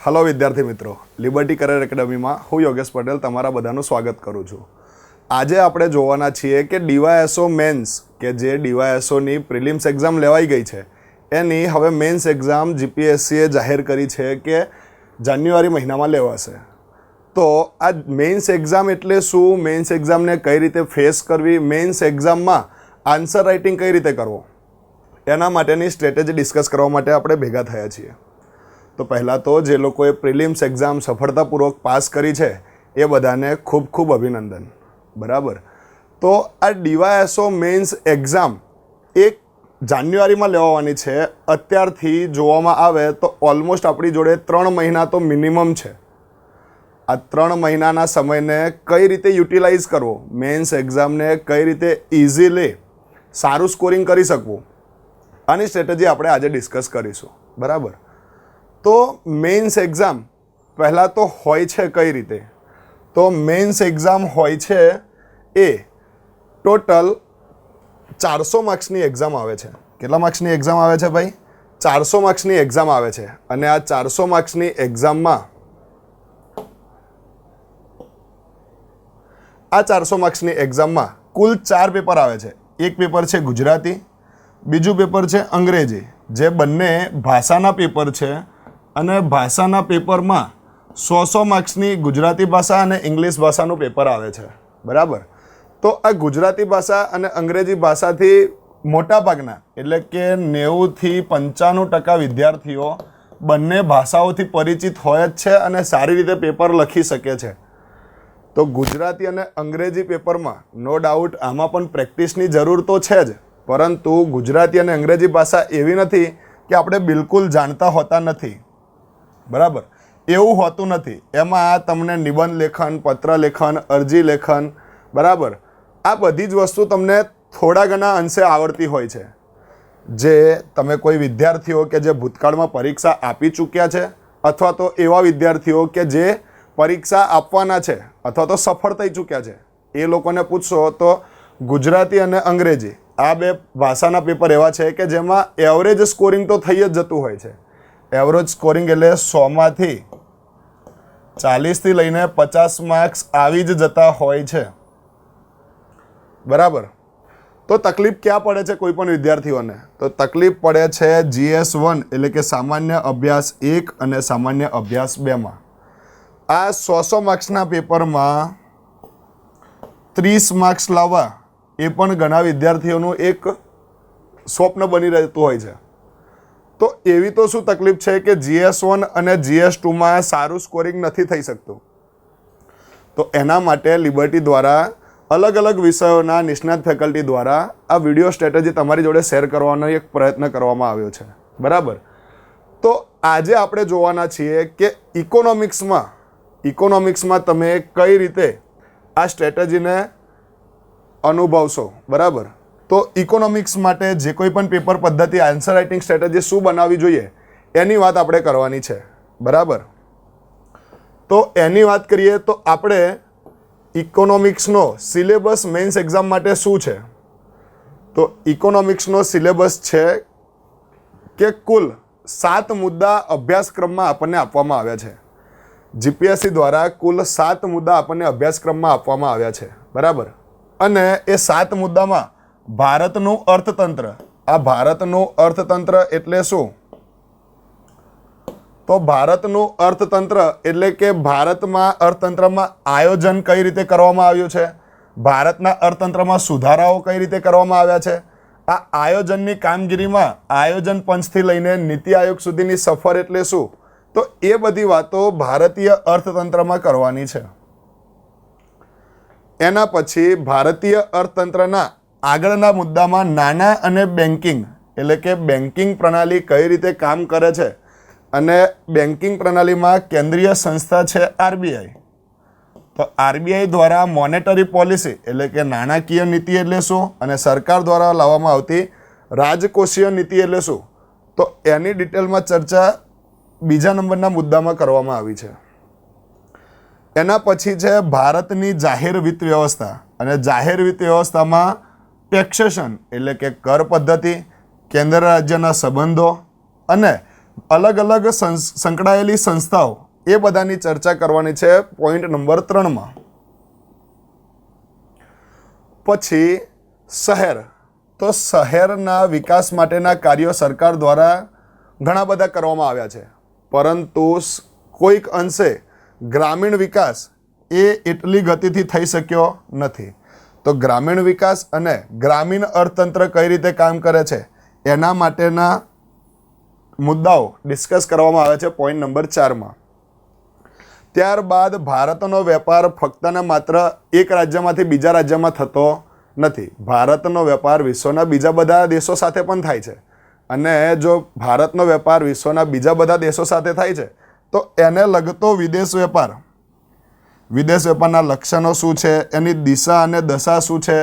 Hello विद्यार्थी मित्रों, liberty career academy में हूँ योगेश पटेल तमारा बधाનું स्वागत करूँ છું। આજે આપણે જોવાના છીએ કે ડીવાયએસઓ મેન્સ કે જે ડીવાયએસઓની પ્રિલિમ્સ એક્ઝામ લેવાઈ ગઈ છે એની હવે મેન્સ એક્ઝામ જીપીએસસીએ જાહેર કરી છે કે જાન્યુઆરી મહિનામાં લેવાશે। તો આ મેન્સ એક્ઝામ એટલે શું, મેન્સ એક્ઝામને કઈ રીતે ફેસ કરવી, મેન્સ એક્ઝામમાં આન્સર રાઇટિંગ કઈ રીતે કરવો, એના માટેની સ્ટ્રેટેજી ડિસ્કસ કરવા માટે આપણે ભેગા થયા છીએ। तो पहला तो जे लोगों प्रिलिम्स एग्जाम सफलतापूर्वक पास करी है ये बधाने खूब खूब अभिनंदन। बराबर। तो आ डीवायएसओ मेन्स एग्जाम एक जान्युआरी में लेवानी है। अत्यारथी जोवामां आवे तो ऑलमोस्ट अपनी जोड़े 3 महीना तो मिनिमम है। आ 3 महीना समय ने कई रीते यूटिलाइज करवो, मेन्स एग्जाम ने कई रीते इजीली सारू स्कोरिंग करी सकवो, आनी स्ट्रेटेजी आपणे आजे डिस्कस करीशुं। बराबर। तो मेन्स एग्जाम पहला तो होय छे कई रीते, तो मेन्स एग्जाम होय छे ए टोटल 400 मार्क्सनी एग्जाम आवे छे। केटला मार्क्सनी एग्जाम आवे छे भाई? 400 मार्क्सनी एग्जाम आवे छे। अने आ 400 मार्क्सनी एग्जाम में आ 400 मार्क्सनी एग्जाम में कुल 4 पेपर आवे छे। एक पेपर छे गुजराती, बीजू पेपर छे अंग्रेजी, जे बंने भाषाना पेपर छे। અને ભાષાના પેપરમાં 100 માર્ક્સની ગુજરાતી ભાષા અને ઇંગ્લિશ ભાષાનું પેપર આવે છે। બરાબર। તો આ ગુજરાતી ભાષા અને અંગ્રેજી ભાષાથી મોટાભાગના એટલે કે 90થી 95% વિદ્યાર્થીઓ બંને ભાષાઓથી પરિચિત હોય જ છે અને સારી રીતે પેપર લખી શકે છે। તો ગુજરાતી અને અંગ્રેજી પેપરમાં નો ડાઉટ આમાં પણ પ્રેક્ટિસની જરૂર તો છે જ, પરંતુ ગુજરાતી અને અંગ્રેજી ભાષા એવી નથી કે આપણે બિલકુલ જાણતા હોતા નથી। बराबर। एवं होतुं नथी। एमां तमने निबंध लेखन, पत्र लेखन, अरजी लेखन, बराबर, आ बधी ज वस्तु तमने थोड़ा घणा अंशे आवड़ती होय छे। जे तमे कोई विद्यार्थीओ के जे भूतकाळमां परीक्षा आपी चूक्या छे अथवा तो एवा विद्यार्थीओ के जे परीक्षा आपवाना छे अथवा तो सफल थई चूक्या छे ए लोकोने पूछशो तो गुजराती अने अंग्रेजी आ बे भाषाना पेपर एवा छे के जेमां एवरेज स्कोरिंग तो थई ज जतुं होय छे। एवरेज स्कोरिंग एटले 100 मांथी 40 थी लईने 50 मार्क्स आवी ज जता होय छे। बराबर। तो तकलीफ क्या पड़े छे कोई पण विद्यार्थीओने? तो तकलीफ पड़े छे GS1 एटले के सामान्य अभ्यास 1 अने सामान्य अभ्यास 2 मां। आ 100 मार्क्सना पेपरमां 30 मार्क्स लाववा ए पण घणा विद्यार्थीओनुं एक स्वप्न बनी रहेतुं होय छे। तो एवी तो शू तकलीफ है कि GS1 और GS2 में सारू स्कोरिंग नहीं थई सकतुं। तो एना माटे लिबर्टी द्वारा अलग अलग विषयों निष्णात फेकल्टी द्वारा आ विडियो स्ट्रेटेजी तमारी जोड़े शेर करवानो एक प्रयत्न करवामां आव्यो छे। बराबर। तो आजे आपणे जोवाना छीए कि इकोनॉमिक्स में तमे कई रीते आ स्ट्रेटेजी ने अनुभवशो। बराबर। तो इकोनॉमिक्स माटे जे कोई पण पेपर पद्धति आंसर राइटिंग स्ट्रेटेजी शू बनावी जोईए एनी वात आपणे करवानी छे। बराबर। तो एनी वात करीए तो आपणे इकोनॉमिक्सनो सिलेबस मेन्स एग्जाम माटे शू छे? तो इकोनॉमिक्सनो सिलेबस छे के कुल 7 मुद्दा अभ्यासक्रममां आपणे आपवामां आव्या छे। जीपीएससी द्वारा कुल 7 मुद्दा आपणे अभ्यासक्रममां आपवामां आव्या छे। बराबर। अने ए 7 मुद्दामां भारतનું અર્થતંત્ર, આ ભારતનું અર્થતંત્ર એટલે શું? તો ભારતનું અર્થતંત્ર એટલે કે ભારતમાં અર્થતંત્રમાં આયોજન કઈ રીતે કરવામાં આવ્યું છે, ભારતના અર્થતંત્રમાં સુધારાઓ કઈ રીતે કરવામાં આવ્યા છે, આ આયોજનની કામગીરીમાં આયોજન પંચથી લઈને નીતિ આયોગ સુધીની સફર એટલે શું? તો એ બધી વાતો ભારતીય અર્થતંત્રમાં કરવાની છે। એના પછી ભારતીય અર્થતંત્રના આગળના મુદ્દામાં નાણાં અને બેન્કિંગ એટલે કે બેન્કિંગ પ્રણાલી કઈ રીતે કામ કરે છે અને બેન્કિંગ પ્રણાલીમાં કેન્દ્રીય સંસ્થા છે RBI। તો RBI દ્વારા મોનેટરી પોલિસી એટલે કે નાણાકીય નીતિ એટલે શું અને સરકાર દ્વારા લાવવામાં આવતી રાજકોષીય નીતિ એટલે શું, તો એની ડિટેલમાં ચર્ચા બીજા નંબરના મુદ્દામાં કરવામાં આવી છે। એના પછી છે ભારતની જાહેર વિત્ત વ્યવસ્થા અને જાહેર વિત્ત વ્યવસ્થામાં ટેક્સેશન એટલે કે કર પદ્ધતિ, કેન્દ્ર રાજ્યના સંબંધો અને અલગ અલગ સંકળાયેલી સંસ્થાઓ એ બધાની ચર્ચા કરવાની છે પોઈન્ટ નંબર 3માં. પછી શહેર, તો શહેરના વિકાસ માટેના કાર્યો સરકાર દ્વારા ઘણા બધા કરવામાં આવ્યા છે, પરંતુ કોઈક અંશે ગ્રામીણ વિકાસ એ એટલી ગતિથી થઈ શક્યો નથી. તો ગ્રામીણ વિકાસ અને ગ્રામીણ અર્થતંત્ર કઈ રીતે કામ કરે છે એના માટેના મુદ્દાઓ ડિસ્કસ કરવામાં આવે છે પોઈન્ટ નંબર 4માં. ત્યારબાદ ભારતનો વેપાર ફક્ત ને માત્ર એક રાજ્યમાંથી બીજા રાજ્યમાં થતો નથી. ભારતનો વેપાર વિશ્વના બીજા બધા દેશો સાથે પણ થાય છે, અને જો ભારતનો વેપાર વિશ્વના બીજા બધા દેશો સાથે થાય છે તો એને લગતો વિદેશ વેપારના લક્ષણો શું છે, એની દિશા અને દશા શું છે,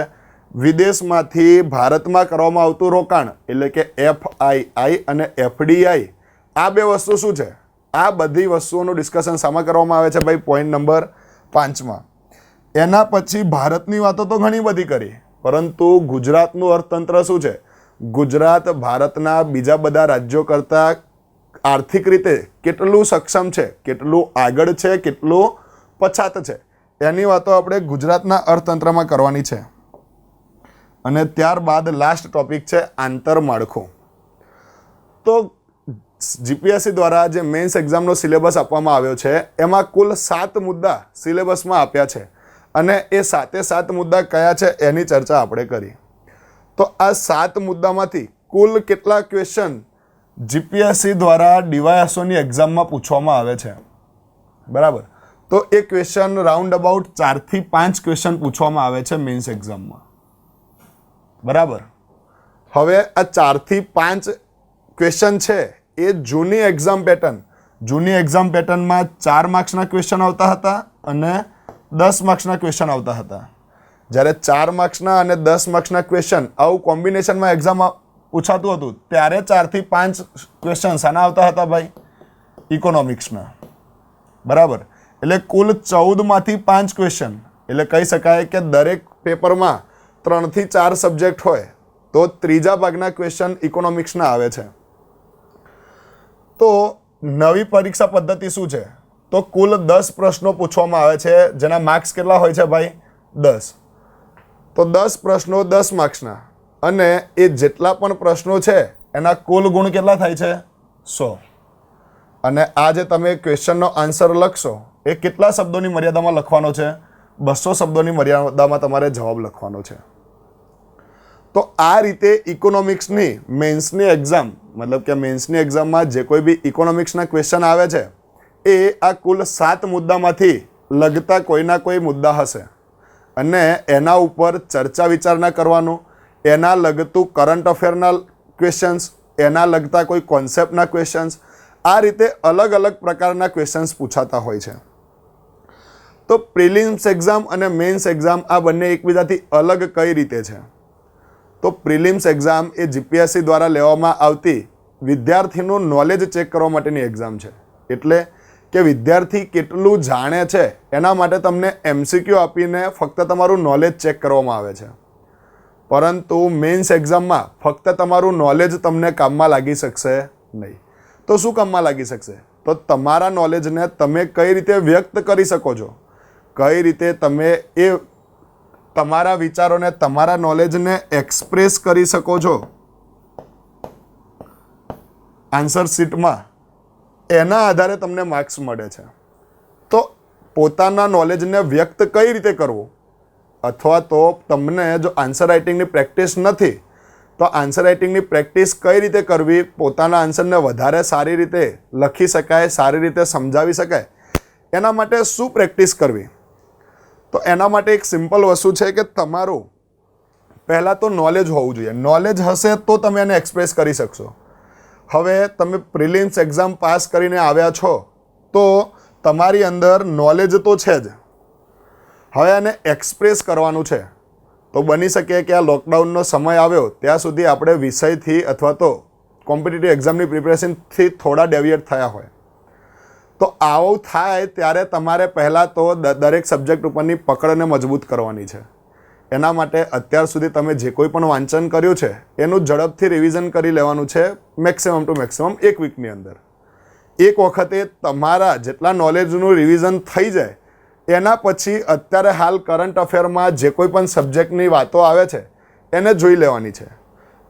વિદેશમાંથી ભારતમાં કરવામાં આવતું રોકાણ એટલે કે FII અને FDI, આ બે વસ્તુ શું છે, આ બધી વસ્તુઓનું ડિસ્કશન શામાં કરવામાં આવે છે ભાઈ? પોઈન્ટ નંબર 5માં. એના પછી ભારતની વાતો તો ઘણી બધી કરી, પરંતુ ગુજરાતનું અર્થતંત્ર શું છે? ગુજરાત ભારતના બીજા બધા રાજ્યો કરતાં આર્થિક રીતે કેટલું સક્ષમ છે, કેટલું આગળ છે, કેટલું પછાત છે, એની વાતો આપણે ગુજરાતના અર્થતંત્રમાં કરવાની છે. અને ત્યારબાદ લાસ્ટ ટોપિક છે આંતરમાળખું. તો જીપીએસસી દ્વારા જે મેન્સ એક્ઝામનો સિલેબસ આપવામાં આવ્યો છે એમાં કુલ 7 મુદ્દા સિલેબસમાં આપ્યા છે, અને એ 7 મુદ્દા કયા છે એની ચર્ચા આપણે કરી. તો આ 7 મુદ્દામાંથી કુલ કેટલા ક્વેશ્ચન જીપીએસસી દ્વારા ડીવાયએસઓની એક્ઝામમાં પૂછવામાં આવે છે, બરાબર? તો એ ક્વેશ્ચન રાઉન્ડ અબાઉટ 4 થી 5 ક્વેશ્ચન પૂછવામાં આવે છે મેન્સ એક્ઝામમાં, બરાબર? હવે આ 4 થી 5 ક્વેશ્ચન છે એ જૂની એક્ઝામ પેટર્નમાં 4 માર્ક્સના ક્વેશ્ચન આવતા હતા અને 10 માર્ક્સના ક્વેશ્ચન આવતા હતા. જ્યારે 4 માર્ક્સના અને 10 માર્ક્સના ક્વેશ્ચન આવું કોમ્બિનેશનમાં એક્ઝામમાં પૂછાતું હતું ત્યારે 4 થી 5 ક્વેશ્ચન શાના આવતા હતા ભાઈ? ઇકોનોમિક્સના, બરાબર? એટલે કુલ 14માંથી 5 ક્વેશ્ચન, એટલે કહી શકાય કે દરેક પેપરમાં 3 થી 4 સબ્જેક્ટ હોય તો ત્રીજા ભાગના ક્વેશ્ચન ઇકોનોમિક્સના આવે છે. તો નવી પરીક્ષા પદ્ધતિ શું છે? તો કુલ 10 પ્રશ્નો પૂછવામાં આવે છે, જેના માર્ક્સ કેટલા હોય છે ભાઈ? 10. તો 10 પ્રશ્નો 10 માર્ક્સના, અને એ જેટલા પણ પ્રશ્નો છે એના કુલ ગુણ કેટલા થાય છે? 100. અને આ જે તમે ક્વેશ્ચનનો આન્સર લખશો એ કેટલા શબ્દોની મર્યાદામાં લખવાનો છે? 200 શબ્દોની મર્યાદામાં તમારે જવાબ લખવાનો છે. તો આ રીતે ઇકોનોમિક્સની મેન્સની એક્ઝામ, મતલબ કે મેન્સની એક્ઝામમાં જે કોઈ બી ઇકોનોમિક્સના ક્વેશ્ચન આવે છે એ આ કુલ 7 મુદ્દામાંથી લગતા કોઈના કોઈ મુદ્દા હશે, અને એના ઉપર ચર્ચા વિચારણા કરવાનું, એના લગતું કરંટ અફેરના ક્વેશ્ચન્સ, એના લગતા કોઈ કોન્સેપ્ટના ક્વેશ્ચન્સ, આ રીતે અલગ અલગ પ્રકારના ક્વેશ્ચન્સ પૂછાતા હોય છે. તો પ્રિલિમ્સ એક્ઝામ અને મેન્સ એક્ઝામ આ બંને એકબીજાથી અલગ કઈ રીતે છે? તો પ્રિલિમ્સ એક્ઝામ એ જીપીએસસી દ્વારા લેવામાં આવતી વિદ્યાર્થીનું નોલેજ ચેક કરવા માટેની એક્ઝામ છે. એટલે કે વિદ્યાર્થી કેટલું જાણે છે એના માટે તમને MCQ આપીને ફક્ત તમારું નોલેજ ચેક કરવામાં આવે છે. પરંતુ મેન્સ એક્ઝામમાં ફક્ત તમારું નોલેજ તમને કામમાં લાગી શકશે નહીં. તો શું કામમાં લાગી શકશે? તો તમારા નોલેજને તમે કઈ રીતે વ્યક્ત કરી શકો છો, કઈ રીતે તમે એ તમારા વિચારોને, તમારા નોલેજને એક્સપ્રેસ કરી શકો છો આન્સર શીટમાં, એના આધારે તમને માર્ક્સ મળે છે. તો પોતાના નોલેજને વ્યક્ત કઈ રીતે કરવું, અથવા તો તમને જો આન્સર રાઇટિંગની પ્રેક્ટિસ નથી તો આન્સર રાઇટિંગની પ્રેક્ટિસ કઈ રીતે કરવી, પોતાના આન્સરને વધારે સારી રીતે લખી શકાય, સારી રીતે સમજાવી શકાય, એના માટે શું પ્રેક્ટિસ કરવી? તો એના માટે એક સિમ્પલ વસ્તુ છે કે તમારું પહેલાં તો નોલેજ હોવું જોઈએ. નોલેજ હશે તો તમે એને એક્સપ્રેસ કરી શકશો. હવે તમે પ્રિલિમ્સ એક્ઝામ પાસ કરીને આવ્યા છો તો તમારી અંદર નોલેજ તો છે જ, હવે એને એક્સપ્રેસ કરવાનું છે. તો બની શકે કે આ લોકડાઉનનો સમય આવ્યો ત્યાં સુધી આપણે વિષયથી અથવા તો કોમ્પિટિટિવ એક્ઝામની પ્રિપેરેશનથી થોડા ડેવિએટ થયા હોય. તો આવું થાય ત્યારે તમારે પહેલાં તો દરેક સબ્જેક્ટ ઉપરની પકડને મજબૂત કરવાની છે એના માટે અત્યાર સુધી તમે જે કોઈ પણ વાંચન કર્યું છે એનું ઝડપથી રિવિઝન કરી લેવાનું છે મેક્સિમમ ટુ મેક્સિમમ 1 વીકની અંદર. એક વખતે તમારા જેટલા નોલેજનું રિવિઝન થઈ જાય એના પછી અત્યારે હાલ કરંટ અફેરમાં જે કોઈ પણ સબ્જેક્ટની વાતો આવે છે એને જોઈ લેવાની છે.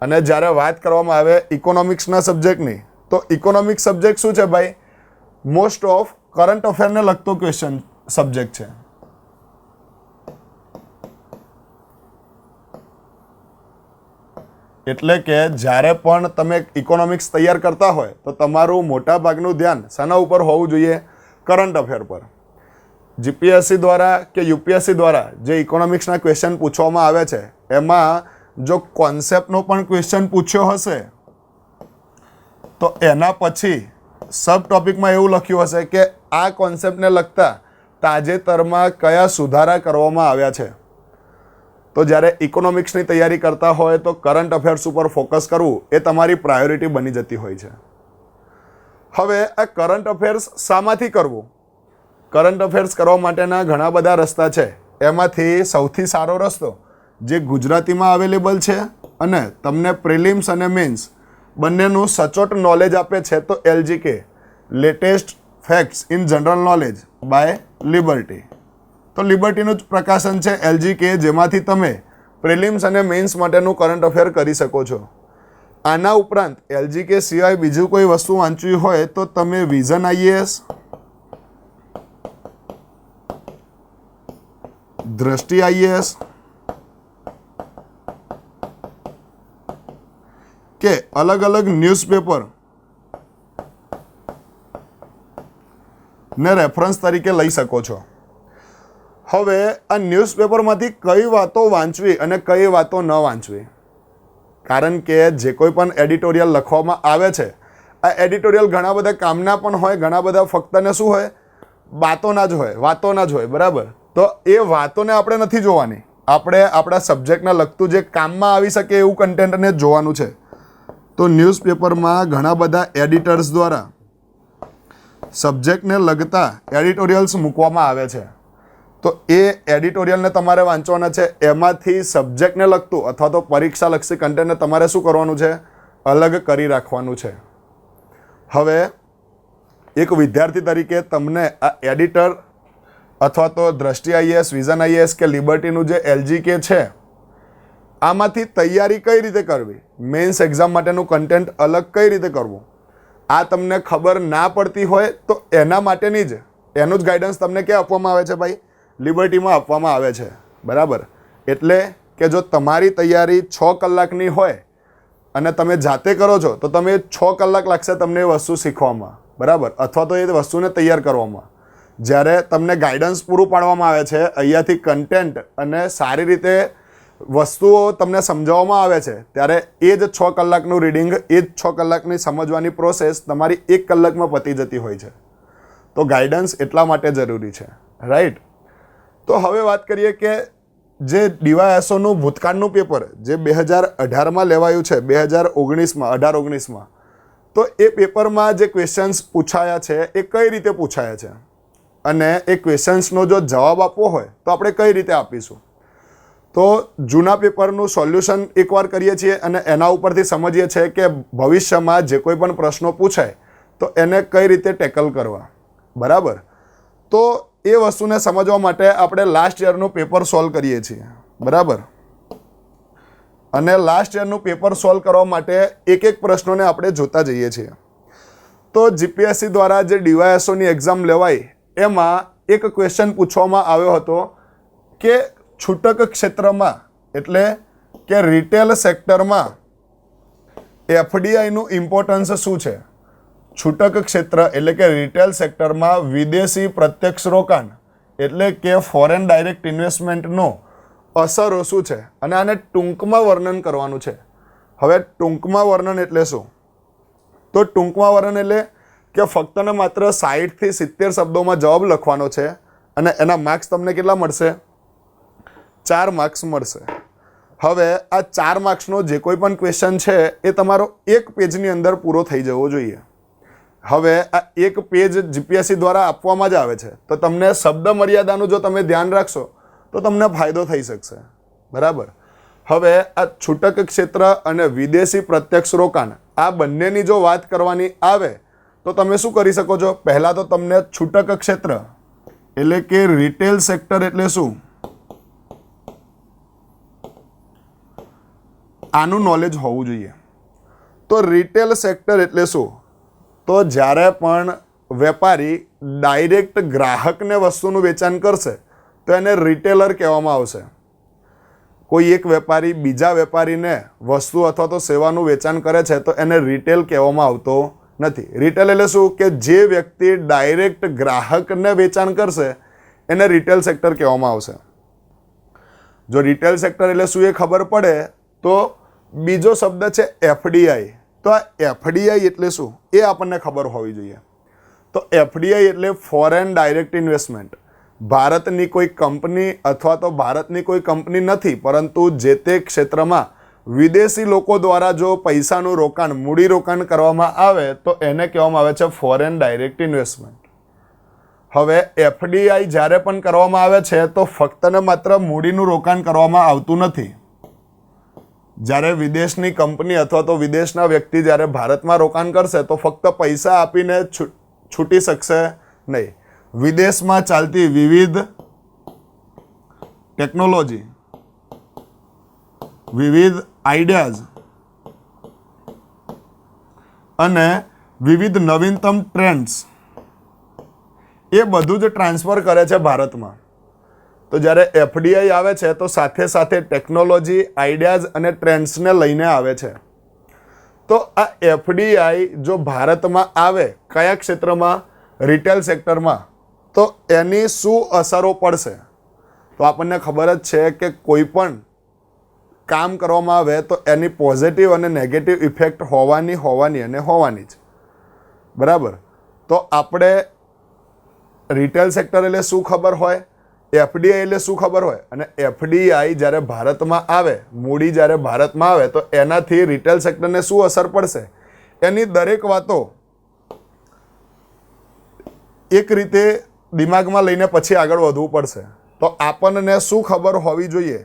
અને જ્યારે વાત કરવામાં આવે ઇકોનોમિક્સના સબ્જેક્ટની, તો ઇકોનોમિક્સ સબ્જેક્ટ શું છે ભાઈ? મોસ્ટ ઓફ કરંટ અફેરને લગતો ક્વેશ્ચન સબ્જેક્ટ છે. એટલે કે જ્યારે પણ તમે ઇકોનોમિક્સ તૈયાર કરતા હોય તો તમારું મોટા ભાગનું ધ્યાન શાના ઉપર હોવું જોઈએ? કરંટ અફેર પર. જીપીએસસી દ્વારા કે યુપીએસસી દ્વારા જે ઇકોનોમિક્સના ક્વેશ્ચન પૂછવામાં આવે છે એમાં જો કોન્સેપ્ટનો પણ ક્વેશ્ચન પૂછ્યો હશે તો એના પછી સબ ટોપિકમાં એવું લખ્યું હશે કે આ કોન્સેપ્ટને લગતા તાજેતરમાં કયા સુધારા કરવામાં આવ્યા છે. તો જ્યારે ઇકોનોમિક્સની તૈયારી કરતા હોય તો કરંટ અફેર્સ ઉપર ફોકસ કરવું એ તમારી પ્રાયોરિટી બની જતી હોય છે. હવે આ કરંટ અફેર્સ શામાંથી કરવું? કરંટ અફેર્સ કરવા માટેના ઘણા બધા રસ્તા છે. એમાંથી સૌથી સારો રસ્તો જે ગુજરાતીમાં અવેલેબલ છે અને તમને પ્રિલિમ્સ અને મેન્સ બંનેનું સચોટ નોલેજ આપે છે તો LGK, latest facts in general knowledge by Liberty. તો લિબર્ટીનું જ પ્રકાશન છે LGK, જેમાંથી તમે પ્રિલિમ્સ અને મેન્સ માટેનું કરંટ અફેર કરી શકો છો. આના ઉપરાંત LGK સિવાય બીજું કોઈ વસ્તુ વાંચવી હોય તો તમે વિઝન IAS, દ્રષ્ટિ IAS કે અલગ અલગ ન્યૂઝપેપર ને રેફરન્સ તરીકે લઈ શકો છો. હવે આ ન્યૂઝપેપરમાંથી કઈ વાતો વાંચવી અને કઈ વાતો ન વાંચવી, કારણ કે જે કોઈ પણ એડિટોરિયલ લખવામાં આવે છે આ એડિટોરિયલ ઘણા બધા કામના પણ હોય, ઘણા બધા ફક્ત ને શું હોય? વાતોના જ હોય. બરાબર. તો એ વાતોને આપણે નથી જોવાની, આપણે આપણા સબ્જેક્ટને લગતું જે કામમાં આવી શકે એવું કન્ટેન્ટને જ જોવાનું છે. તો ન્યૂઝપેપરમાં ઘણા બધા એડિટર્સ દ્વારા સબ્જેક્ટને લગતા એડિટોરિયલ્સ મૂકવામાં આવે છે. તો એ એડિટોરિયલને તમારે વાંચવાના છે. એમાંથી સબ્જેક્ટને લગતું અથવા તો પરીક્ષાલક્ષી કન્ટેન્ટને તમારે શું કરવાનું છે? અલગ કરી રાખવાનું છે. હવે એક વિદ્યાર્થી તરીકે તમને આ એડિટર અથવા તો દ્રષ્ટિ IAS, વિઝન IAS કે લિબર્ટીનું જે LGK છે આમાંથી તૈયારી કઈ રીતે કરવી, મેન્સ એક્ઝામ માટેનું કન્ટેન્ટ અલગ કઈ રીતે કરવું, આ તમને ખબર ના પડતી હોય તો એના માટેની જ એનું જ ગાઈડન્સ તમને ક્યાં આપવામાં આવે છે ભાઈ? લિબર્ટીમાં આપવામાં આવે છે. બરાબર. એટલે કે જો તમારી તૈયારી 6 કલાકની હોય અને તમે જાતે કરો છો તો તમે 6 કલાક લાગશે તમને એ વસ્તુ શીખવામાં. બરાબર. અથવા તો એ વસ્તુને તૈયાર કરવામાં. જ્યારે તમને ગાઈડન્સ પૂરું પાડવામાં આવે છે, અહીંયાથી કન્ટેન્ટ અને સારી રીતે વસ્તુઓ તમને સમજાવવામાં આવે છે, ત્યારે એ જ 6 કલાકનું રીડિંગ, એ જ 6 કલાકની સમજવાની પ્રોસેસ તમારી 1 કલાકમાં પતી જતી હોય છે. તો ગાઈડન્સ એટલા માટે જરૂરી છે. રાઈટ. તો હવે વાત કરીએ કે જે DYSOનું ભૂતકાળનું પેપર જે 2018માં લેવાયું છે, 2019માં, તો એ પેપરમાં જે ક્વેશ્ચન્સ પૂછાયા છે એ કઈ રીતે પૂછાયા છે અને એ ક્વેશ્ચન્સનો જો જવાબ આપવો હોય તો આપણે કઈ રીતે આપીશું. તો જૂના પેપરનું સોલ્યુશન એકવાર કરીએ છીએ અને એના ઉપરથી સમજીએ છીએ કે ભવિષ્યમાં જે કોઈ પણ પ્રશ્નો પૂછાય તો એને કઈ રીતે ટેકલ કરવા. બરાબર. તો એ વસ્તુને સમજવા માટે આપણે લાસ્ટ યરનું પેપર સોલ્વ કરીએ છીએ. બરાબર. અને લાસ્ટ યરનું પેપર સોલ્વ કરવા માટે એક એક પ્રશ્નોને આપણે જોતા જઈએ છીએ. તો જીપીએસસી દ્વારા જે DYSOની એક્ઝામ લેવાઈ એમાં એક ક્વેશ્ચન પૂછવામાં આવ્યો હતો કે છૂટક ક્ષેત્રમાં એટલે કે રિટેલ સેક્ટરમાં FDIનું ઇમ્પોર્ટન્સ શું છે? છૂટક ક્ષેત્ર એટલે કે રિટેલ સેક્ટરમાં વિદેશી પ્રત્યક્ષ રોકાણ એટલે કે ફોરેન ડાયરેક્ટ ઇન્વેસ્ટમેન્ટનો અસરો શું છે? અને આને ટૂંકમાં વર્ણન કરવાનું છે. હવે ટૂંકમાં વર્ણન એટલે શું? તો ટૂંકમાં વર્ણન એટલે કે ફક્ત ને માત્ર 60 થી 70 શબ્દોમાં જવાબ લખવાનો છે અને એના માર્ક્સ તમને કેટલા મળશે? 4 માર્ક્સ મળશે. હવે આ 4 માર્ક્સનો જે કોઈ પણ ક્વેશ્ચન છે એ તમારો 1 પેજની અંદર પૂરો થઈ જવો જોઈએ. હવે આ 1 પેજ જીપીએસસી દ્વારા આપવામાં જ આવે છે, તો તમને શબ્દ મર્યાદાનું જો તમે ધ્યાન રાખશો તો તમને ફાયદો થઈ શકશે. બરાબર. હવે આ છૂટક ક્ષેત્ર અને વિદેશી પ્રત્યક્ષ રોકાણ આ બંનેની જો વાત કરવાની આવે તો તમે શું કરી શકો છો? પહેલાં તો તમને છૂટક ક્ષેત્ર એટલે કે રિટેલ સેક્ટર એટલે શું આનું નોલેજ હોવું જોઈએ. તો રિટેલ સેક્ટર એટલે શું? તો જ્યારે પણ વેપારી ડાયરેક્ટ ગ્રાહકને વસ્તુનું વેચાણ કરશે તો એને રિટેલર કહેવામાં આવશે. કોઈ એક વેપારી બીજા વેપારીને વસ્તુ અથવા તો સેવાનું વેચાણ કરે છે તો એને રિટેલ કહેવામાં આવતો નથી. રિટેલ એટલે શું? કે જે વ્યક્તિ ડાયરેક્ટ ગ્રાહકને વેચાણ કરશે એને રિટેલ સેક્ટર કહેવામાં આવશે. જો રિટેલ સેક્ટર એટલે શું એ ખબર પડે તો બીજો શબ્દ છે એફડીઆઈ. તો આ એફડીઆઈ એટલે શું એ આપણને ખબર હોવી જોઈએ. તો એફડીઆઈ એટલે ફોરેન ડાયરેક્ટ ઇન્વેસ્ટમેન્ટ. ભારતની કોઈ કંપની અથવા તો ભારતની કોઈ કંપની નથી, પરંતુ જે તે ક્ષેત્રમાં વિદેશી લોકો દ્વારા જો પૈસાનું રોકાણ મૂડીરોકાણ કરવામાં આવે તો એને કહેવામાં આવે છે ફોરેન ડાયરેક્ટ ઇન્વેસ્ટમેન્ટ. હવે એફડીઆઈ જ્યારે પણ કરવામાં આવે છે તો ફક્ત ને માત્ર મૂડીનું રોકાણ કરવામાં આવતું નથી. જ્યારે વિદેશની કંપની અથવા તો વિદેશના વ્યક્તિ જ્યારે ભારતમાં રોકાણ કરશે તો ફક્ત પૈસા આપીને છૂટી શકશે નહીં. વિદેશમાં ચાલતી વિવિધ ટેકનોલોજી, વિવિધ આઈડિયાઝ અને વિવિધ નવીનતમ ટ્રેન્ડ્સ એ બધું જ ટ્રાન્સફર કરે છે ભારતમાં. તો જ્યારે એફડીઆઈ આવે છે તો સાથે સાથે ટેકનોલોજી, આઈડિયાઝ અને ટ્રેન્ડ્સને લઈને આવે છે. તો આ એફડીઆઈ જો ભારતમાં આવે કયા ક્ષેત્રમાં? રિટેલ સેક્ટરમાં, તો એની શું અસરો પડશે? તો આપણને ખબર જ છે કે કોઈ પણ કામ કરવામાં આવે તો એની પોઝિટિવ અને નેગેટિવ ઇફેક્ટ હોવાની જ. બરાબર. તો આપણે રિટેલ સેક્ટર એટલે શું ખબર હોય, એફડીઆઈ એટલે શું ખબર હોય, અને એફડીઆઈ જ્યારે ભારતમાં આવે, મૂડી જ્યારે ભારતમાં આવે તો એનાથી રિટેલ સેક્ટરને શું અસર પડશે એની દરેક વાતો એક રીતે દિમાગમાં લઈને પછી આગળ વધવું પડશે. તો આપણને શું ખબર હોવી જોઈએ?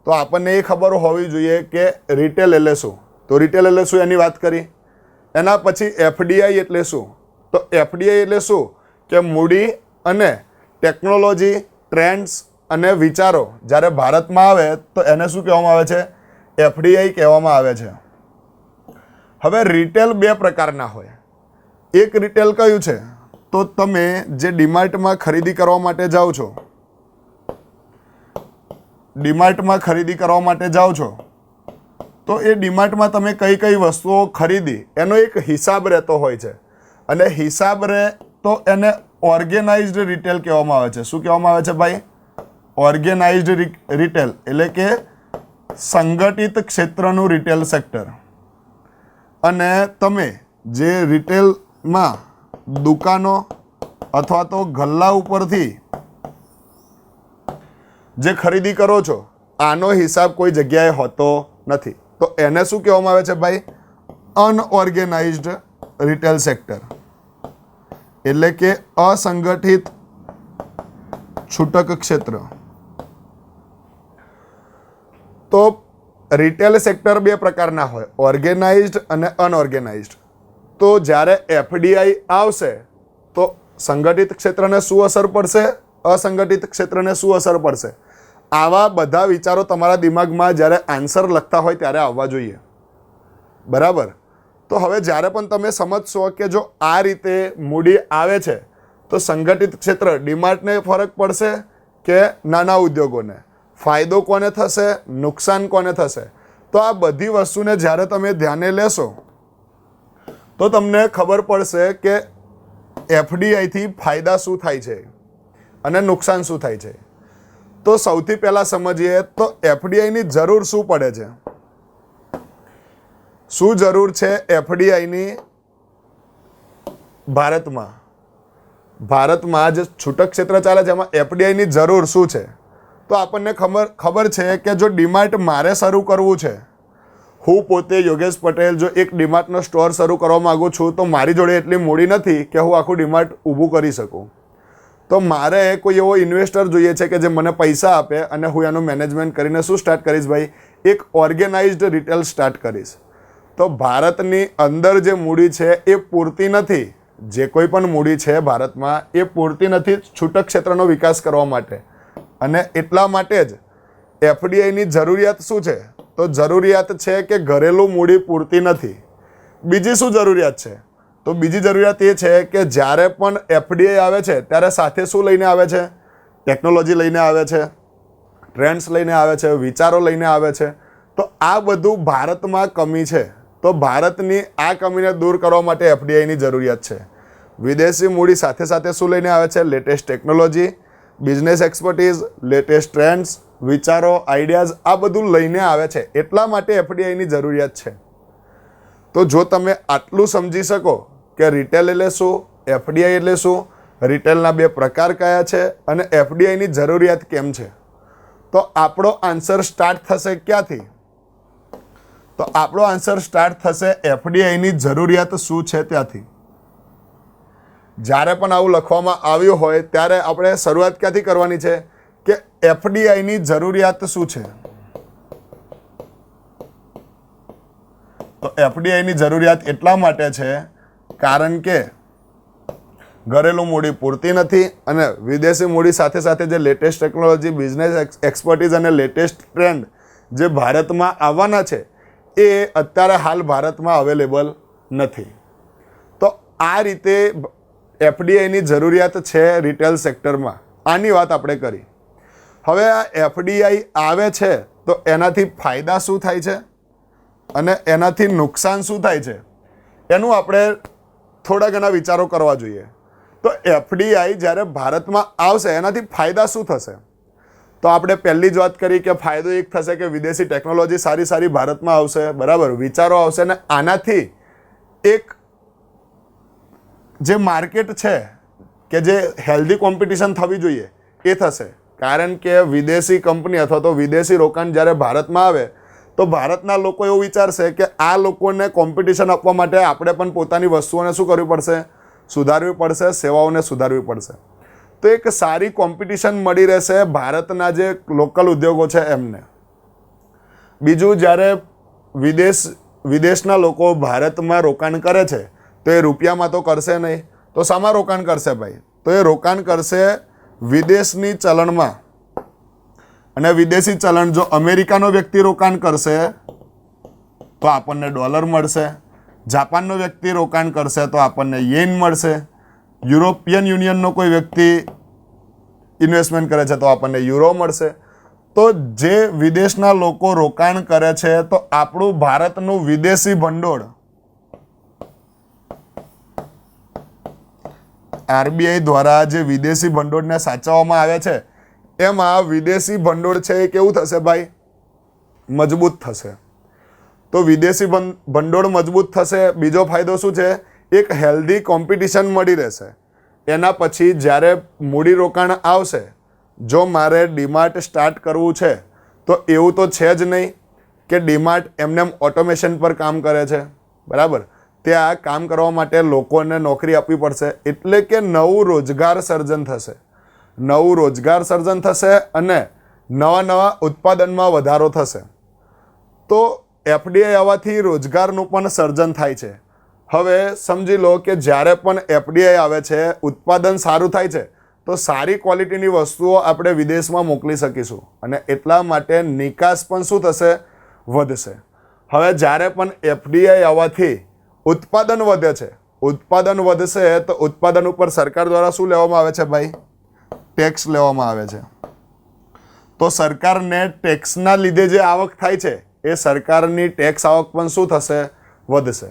તો આપણને એ ખબર હોવી જોઈએ કે રિટેલ એટલે શું. તો રિટેલ એટલે શું એની વાત કરી. એના પછી એફડીઆઈ એટલે શું? તો એફડીઆઈ એટલે શું? કે મૂડી અને ટેકનોલોજી, ટ્રેન્ડ્સ અને વિચારો જ્યારે ભારતમાં આવે તો એને શું કહેવામાં આવે છે? એફડીઆઈ કહેવામાં આવે છે. હવે રિટેલ બે પ્રકારના હોય. એક રિટેલ કયું છે? તો તમે જે ડીમાર્ટમાં ખરીદી કરવા માટે જાઓ છો, ડીમાર્ટમાં ખરીદી કરવા માટે જાઓ છો તો એ ડીમાર્ટમાં તમે કઈ કઈ વસ્તુઓ ખરીદી એનો એક હિસાબ રહેતો હોય છે. અને હિસાબ રહે તો એને ઓર્ગેનાઇઝડ રિટેલ કહેવામાં આવે છે. શું કહેવામાં આવે છે ભાઈ? ઓર્ગેનાઇઝડ રિટેલ એટલે કે સંગઠિત ક્ષેત્રનું રિટેલ સેક્ટર. અને તમે જે રિટેલમાં દુકાનો અથવા તો ગલ્લા ઉપરથી જે ખરીદી કરો છો આનો હિસાબ કોઈ જગ્યાએ હોતો નથી. તો એને શું કહેવામાં આવે છે ભાઈ? અનઓર્ગેનાઇઝડ રિટેલ સેક્ટર એટલે કે અસંગઠિત છૂટક ક્ષેત્ર. તો રિટેલ સેક્ટર બે પ્રકારના હોય, ઓર્ગેનાઇઝડ અને અનઓર્ગેનાઇઝડ. તો જ્યારે એફડીઆઈ આવશે તો સંગઠિત ક્ષેત્રને શું અસર પડશે, અસંગઠિત ક્ષેત્રને શું અસર પડશે, આવા બધા વિચારો તમારા દિમાગમાં જ્યારે આન્સર લખતા હોય ત્યારે આવવા જોઈએ. બરાબર. તો હવે જ્યારે પણ તમે સમજશો કે જો આ રીતે મૂડી આવે છે તો સંગઠિત ક્ષેત્ર ડીમાર્ટને ફરક પડશે કે નાના ઉદ્યોગોને, ફાયદો કોને થશે, નુકસાન કોને થશે, તો આ બધી વસ્તુને જ્યારે તમે ધ્યાને લેશો તો તમને ખબર પડશે કે એફડીઆઈથી ફાયદા શું થાય છે અને નુકસાન શું થાય છે. તો સૌથી પહેલાં સમજીએ તો એફડીઆઈની જરૂર શું પડે છે. શું જરૂર છે એફડીઆઈની ભારતમાં? ભારતમાં જે છૂટક ક્ષેત્ર ચાલે છે એમાં એફડીઆઈની જરૂર શું છે? તો આપણને ખબર છે કે જો ડીમાર્ટ મારે શરૂ કરવું છે, હું પોતે યોગેશ પટેલ જો એક ડીમાર્ટનો સ્ટોર શરૂ કરવા માગું છું તો મારી જોડે એટલી મૂડી નથી કે હું આખું ડીમાર્ટ ઊભું કરી શકું. તો મારે કોઈ એવો ઇન્વેસ્ટર જોઈએ છે કે જે મને પૈસા આપે અને હું એનું મેનેજમેન્ટ કરીને શું સ્ટાર્ટ કરીશ ભાઈ? એક ઓર્ગેનાઇઝડ રિટેલ સ્ટાર્ટ કરીશ. તો ભારતની અંદર જે મૂડી છે એ પૂરતી નથી. જે કોઈ પણ મૂડી છે ભારતમાં એ પૂરતી નથી છૂટક ક્ષેત્રનો વિકાસ કરવા માટે. અને એટલા માટે જ એફડીઆઈની જરૂરિયાત શું છે? તો જરૂરિયાત છે કે ઘરેલું મૂડી પૂરતી નથી. બીજી શું જરૂરિયાત છે? તો બીજી જરૂરિયાત એ છે કે જ્યારે પણ એફડીઆઈ આવે છે ત્યારે સાથે શું લઈને આવે છે? ટેકનોલોજી લઈને આવે છે, ટ્રેન્ડ્સ લઈને આવે છે, વિચારો લઈને આવે છે. તો આ બધું ભારતમાં કમી છે. તો ભારતની આ કમીને દૂર કરવા માટે એફડીઆઈની જરૂરિયાત છે. વિદેશી મૂડી સાથે સાથે શું લઈને આવે છે? Latest technology, business expertise, latest trends, વિચારો, આઈડિયાઝ, આ બધું લઈને આવે છે. એટલા માટે એફડીઆઈની જરૂરિયાત છે. તો જો તમે આટલું સમજી શકો કે રિટેલ એટલે શું, એફડીઆઈ એટલે શું, રિટેલના બે પ્રકાર કયા છે અને એફડીઆઈની જરૂરિયાત કેમ છે, તો આપણો આન્સર સ્ટાર્ટ થશે ક્યાંથી? તો આપણો આન્સર સ્ટાર્ટ થશે એફડીઆઈની જરૂરિયાત શું છે ત્યાંથી. જ્યારે પણ આવું લખવામાં આવ્યું હોય ત્યારે આપણે શરૂઆત ક્યાંથી કરવાની છે કે એફડીઆઈની જરૂરિયાત શું છે. તો એફડીઆઈની જરૂરિયાત એટલા માટે છે કારણ કે ઘરેલું મૂડી પૂરતી નથી અને વિદેશી મૂડી સાથે સાથે જે લેટેસ્ટ ટેકનોલોજી, બિઝનેસ એક્સપર્ટીઝ અને લેટેસ્ટ ટ્રેન્ડ જે ભારતમાં આવવાના છે એ અત્યારે હાલ ભારતમાં અવેલેબલ નથી. તો આ રીતે એફડીઆઈની જરૂરિયાત છે રિટેલ સેક્ટરમાં. આની વાત આપણે કરી. હવે આ એફડીઆઈ આવે છે તો એનાથી ફાયદા શું થાય છે અને એનાથી નુકસાન શું થાય છે એનું આપણે થોડા ઘણા વિચારો કરવા જોઈએ. તો એફડીઆઈ જ્યારે ભારતમાં આવશે એનાથી ફાયદા શું થશે? તો આપણે પહેલી જ વાત કરી કે ફાયદો એક થશે કે વિદેશી ટેકનોલોજી સારી સારી ભારતમાં આવશે, બરાબર, વિચારો આવશે ને આનાથી એક જે માર્કેટ છે કે જે હેલ્ધી કોમ્પિટિશન થવી જોઈએ એ થશે. કારણ કે વિદેશી કંપની અથવા તો વિદેશી રોકાણ જ્યારે ભારતમાં આવે તો ભારતના લોકો એવું વિચારશે કે આ લોકોને કોમ્પિટિશન આપવા માટે આપણે પણ પોતાની વસ્તુઓને શું કરવી પડશે? સુધારવી પડશે, સેવાઓને સુધારવી પડશે. તો એક સારી કોમ્પિટિશન મળી રહેશે ભારતના જે લોકલ ઉદ્યોગો છે એમને. બીજું, જ્યારે વિદેશના લોકો ભારતમાં રોકાણ કરે છે તો એ રૂપિયામાં તો કરશે નહીં, તો શામાં રોકાણ કરશે ભાઈ? તો એ રોકાણ કરશે વિદેશની ચલણમાં. અને વિદેશી ચલણ જો અમેરિકાનો વ્યક્તિ રોકાણ કરશે તો આપણને ડોલર મળશે, જાપાનનો વ્યક્તિ રોકાણ કરશે તો આપણને યેન મળશે, યુરોપિયન યુનિયનનો કોઈ વ્યક્તિ ઇન્વેસ્ટમેન્ટ કરે છે તો આપણને યુરો મળશે. તો જે વિદેશના લોકો રોકાણ કરે છે તો આપણું ભારતનું વિદેશી ભંડોળ આરબીઆઈ દ્વારા જે વિદેશી ભંડોળને સાચવવામાં આવે છે એમાં વિદેશી ભંડોળ છે એ કેવું થશે ભાઈ? મજબૂત થશે. તો વિદેશી ભંડોળ મજબૂત થશે. બીજો ફાયદો શું છે? એક હેલ્ધી કોમ્પિટિશન મળી રહેશે. એના પછી જ્યારે મૂડીરોકાણ આવશે, જો મારે ડીમાર્ટ સ્ટાર્ટ કરવું છે તો એવું તો છે જ નહીં કે ડીમાર્ટ એમને ઓટોમેશન પર કામ કરે છે, બરાબર. ત્યાં કામ કરવા માટે લોકોને નોકરી આપવી પડશે. એટલે કે નવું રોજગાર સર્જન થશે. નવું રોજગાર સર્જન થશે અને નવા ઉત્પાદનમાં વધારો થશે. તો એફડીઆઈ આવવાથી રોજગારનું પણ સર્જન થાય છે. હવે સમજી લો કે જ્યારે પણ એફડીઆઈ આવે છે, ઉત્પાદન સારું થાય છે તો સારી ક્વોલિટીની વસ્તુઓ આપણે વિદેશમાં મોકલી શકીશું અને એટલા માટે નિકાસ પણ શું થશે? વધશે. હવે જ્યારે પણ એફડીઆઈ આવવાથી ઉત્પાદન વધે છે, ઉત્પાદન વધશે તો ઉત્પાદન ઉપર સરકાર દ્વારા શું લેવામાં આવે છે ભાઈ? ટેક્સ લેવામાં આવે છે. તો સરકારને ટેક્સના લીધે જે આવક થાય છે એ સરકારની ટેક્સ આવક પણ શું થશે? વધશે.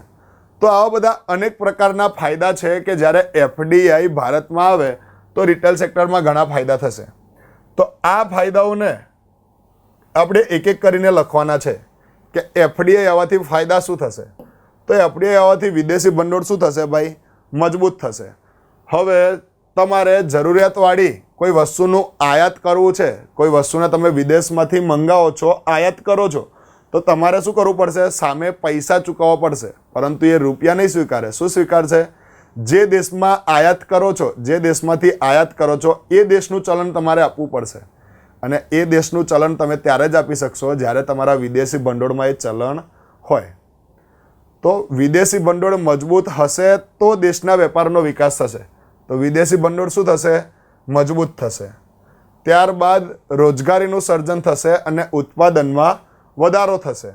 તો આવા બધા અનેક પ્રકારના ફાયદા છે કે જ્યારે એફડીઆઈ ભારતમાં આવે તો રિટેલ સેક્ટરમાં ઘણા ફાયદા થશે. તો આ ફાયદાઓને આપણે એક એક કરીને લખવાના છે કે એફડીઆઈ આવવાથી ફાયદા શું થશે. તો એફડીઆઈ આવવાથી વિદેશી ભંડોળ શું થશે ભાઈ? મજબૂત થશે. હવે તમારે જરૂરિયાતવાળી કોઈ વસ્તુનું આયાત કરવું છે, કોઈ વસ્તુને તમે વિદેશમાંથી મંગાવો છો, આયાત કરો છો, તો તમારે શું કરવું પડશે? સામે પૈસા ચૂકવવા પડશે. પરંતુ એ રૂપિયા નહીં સ્વીકારે. શું સ્વીકારશે? જે દેશમાં આયાત કરો છો, જે દેશમાંથી આયાત કરો છો એ દેશનું ચલણ તમારે આપવું પડશે. અને એ દેશનું ચલણ તમે ત્યારે જ આપી શકશો જ્યારે તમારા વિદેશી ભંડોળમાં એ ચલણ હોય. તો વિદેશી ભંડોળ મજબૂત હશે તો દેશના વેપારનો વિકાસ થશે. તો વિદેશી ભંડોળ શું થશે? મજબૂત થશે. ત્યારબાદ રોજગારીનું સર્જન થશે અને ઉત્પાદનમાં વધારો થશે.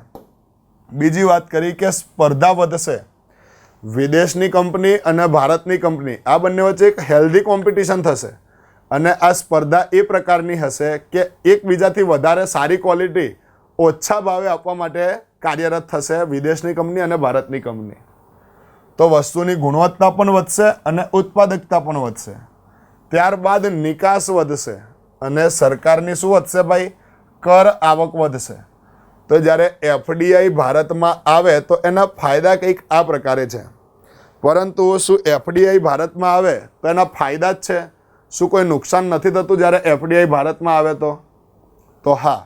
બીજી વાત કરી કે સ્પર્ધા વધશે. વિદેશની કંપની અને ભારતની કંપની આ બંને વચ્ચે એક હેલ્ધી કોમ્પિટિશન થશે. અને આ સ્પર્ધા એ પ્રકારની હશે કે એકબીજાથી વધારે સારી ક્વોલિટી ઓછા ભાવે આપવા માટે કાર્યરત થશે વિદેશની કંપની અને ભારતની કંપની. તો વસ્તુની ગુણવત્તા પણ વધશે અને ઉત્પાદકતા પણ વધશે. ત્યારબાદ નિકાસ વધશે અને સરકારની શું વધશે ભાઈ? કર આવક વધશે. તો જ્યારે એફડીઆઈ ભારતમાં આવે તો એના ફાયદા કંઈક આ પ્રકારે છે. પરંતુ શું એફડીઆઈ ભારતમાં આવે તો એના ફાયદા જ છે? શું કોઈ નુકસાન નથી થતું જ્યારે એફડીઆઈ ભારતમાં આવે તો હા,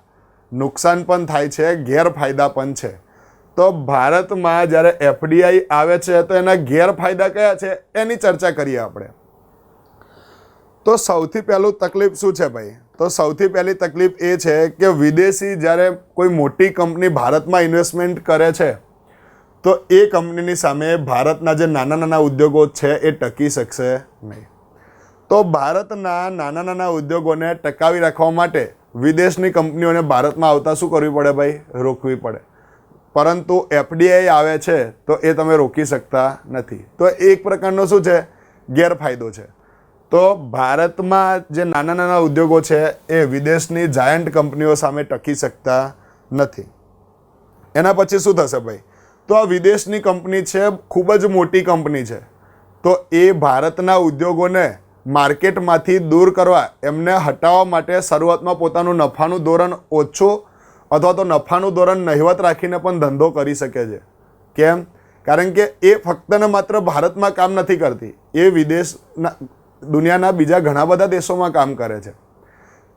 નુકસાન પણ થાય છે, ગેરફાયદા પણ છે. તો ભારતમાં જ્યારે એફડીઆઈ આવે છે તો એના ગેરફાયદા કયા છે એની ચર્ચા કરીએ આપણે. તો સૌથી પહેલું તકલીફ શું છે ભાઈ? તો સૌથી પહેલી તકલીફ એ છે કે વિદેશી જ્યારે કોઈ મોટી કંપની ભારતમાં ઇન્વેસ્ટમેન્ટ કરે છે તો એ કંપનીની સામે ભારતના જે નાના નાના ઉદ્યોગો છે એ ટકી શકશે નહીં. તો ભારતના નાના નાના ઉદ્યોગોને ટકાવી રાખવા માટે વિદેશની કંપનીઓને ભારતમાં આવતા શું કરવી પડે ભાઈ? રોકવી પડે. પરંતુ એફડીઆઈ આવે છે તો એ તમે રોકી શકતા નથી. તો એક પ્રકારનો શું છે? ગેરફાયદો છે. તો ભારતમાં જે નાના નાના ઉદ્યોગો છે એ વિદેશની જાયન્ટ કંપનીઓ સામે ટકી શકતા નથી. એના પછી શું થશે ભાઈ? તો આ વિદેશની કંપની છે, ખૂબ જ મોટી કંપની છે. તો એ ભારતના ઉદ્યોગોને માર્કેટમાંથી દૂર કરવા, એમને હટાવવા માટે શરૂઆતમાં પોતાનું નફાનું ધોરણ ઓછું અથવા તો નફાનું ધોરણ નહિવત રાખીને પણ ધંધો કરી શકે છે. કેમ? કારણ કે એ ફક્ત ને માત્ર ભારતમાં કામ નથી કરતી, એ વિદેશના દુનિયાના બીજા ઘણા બધા દેશોમાં કામ કરે છે.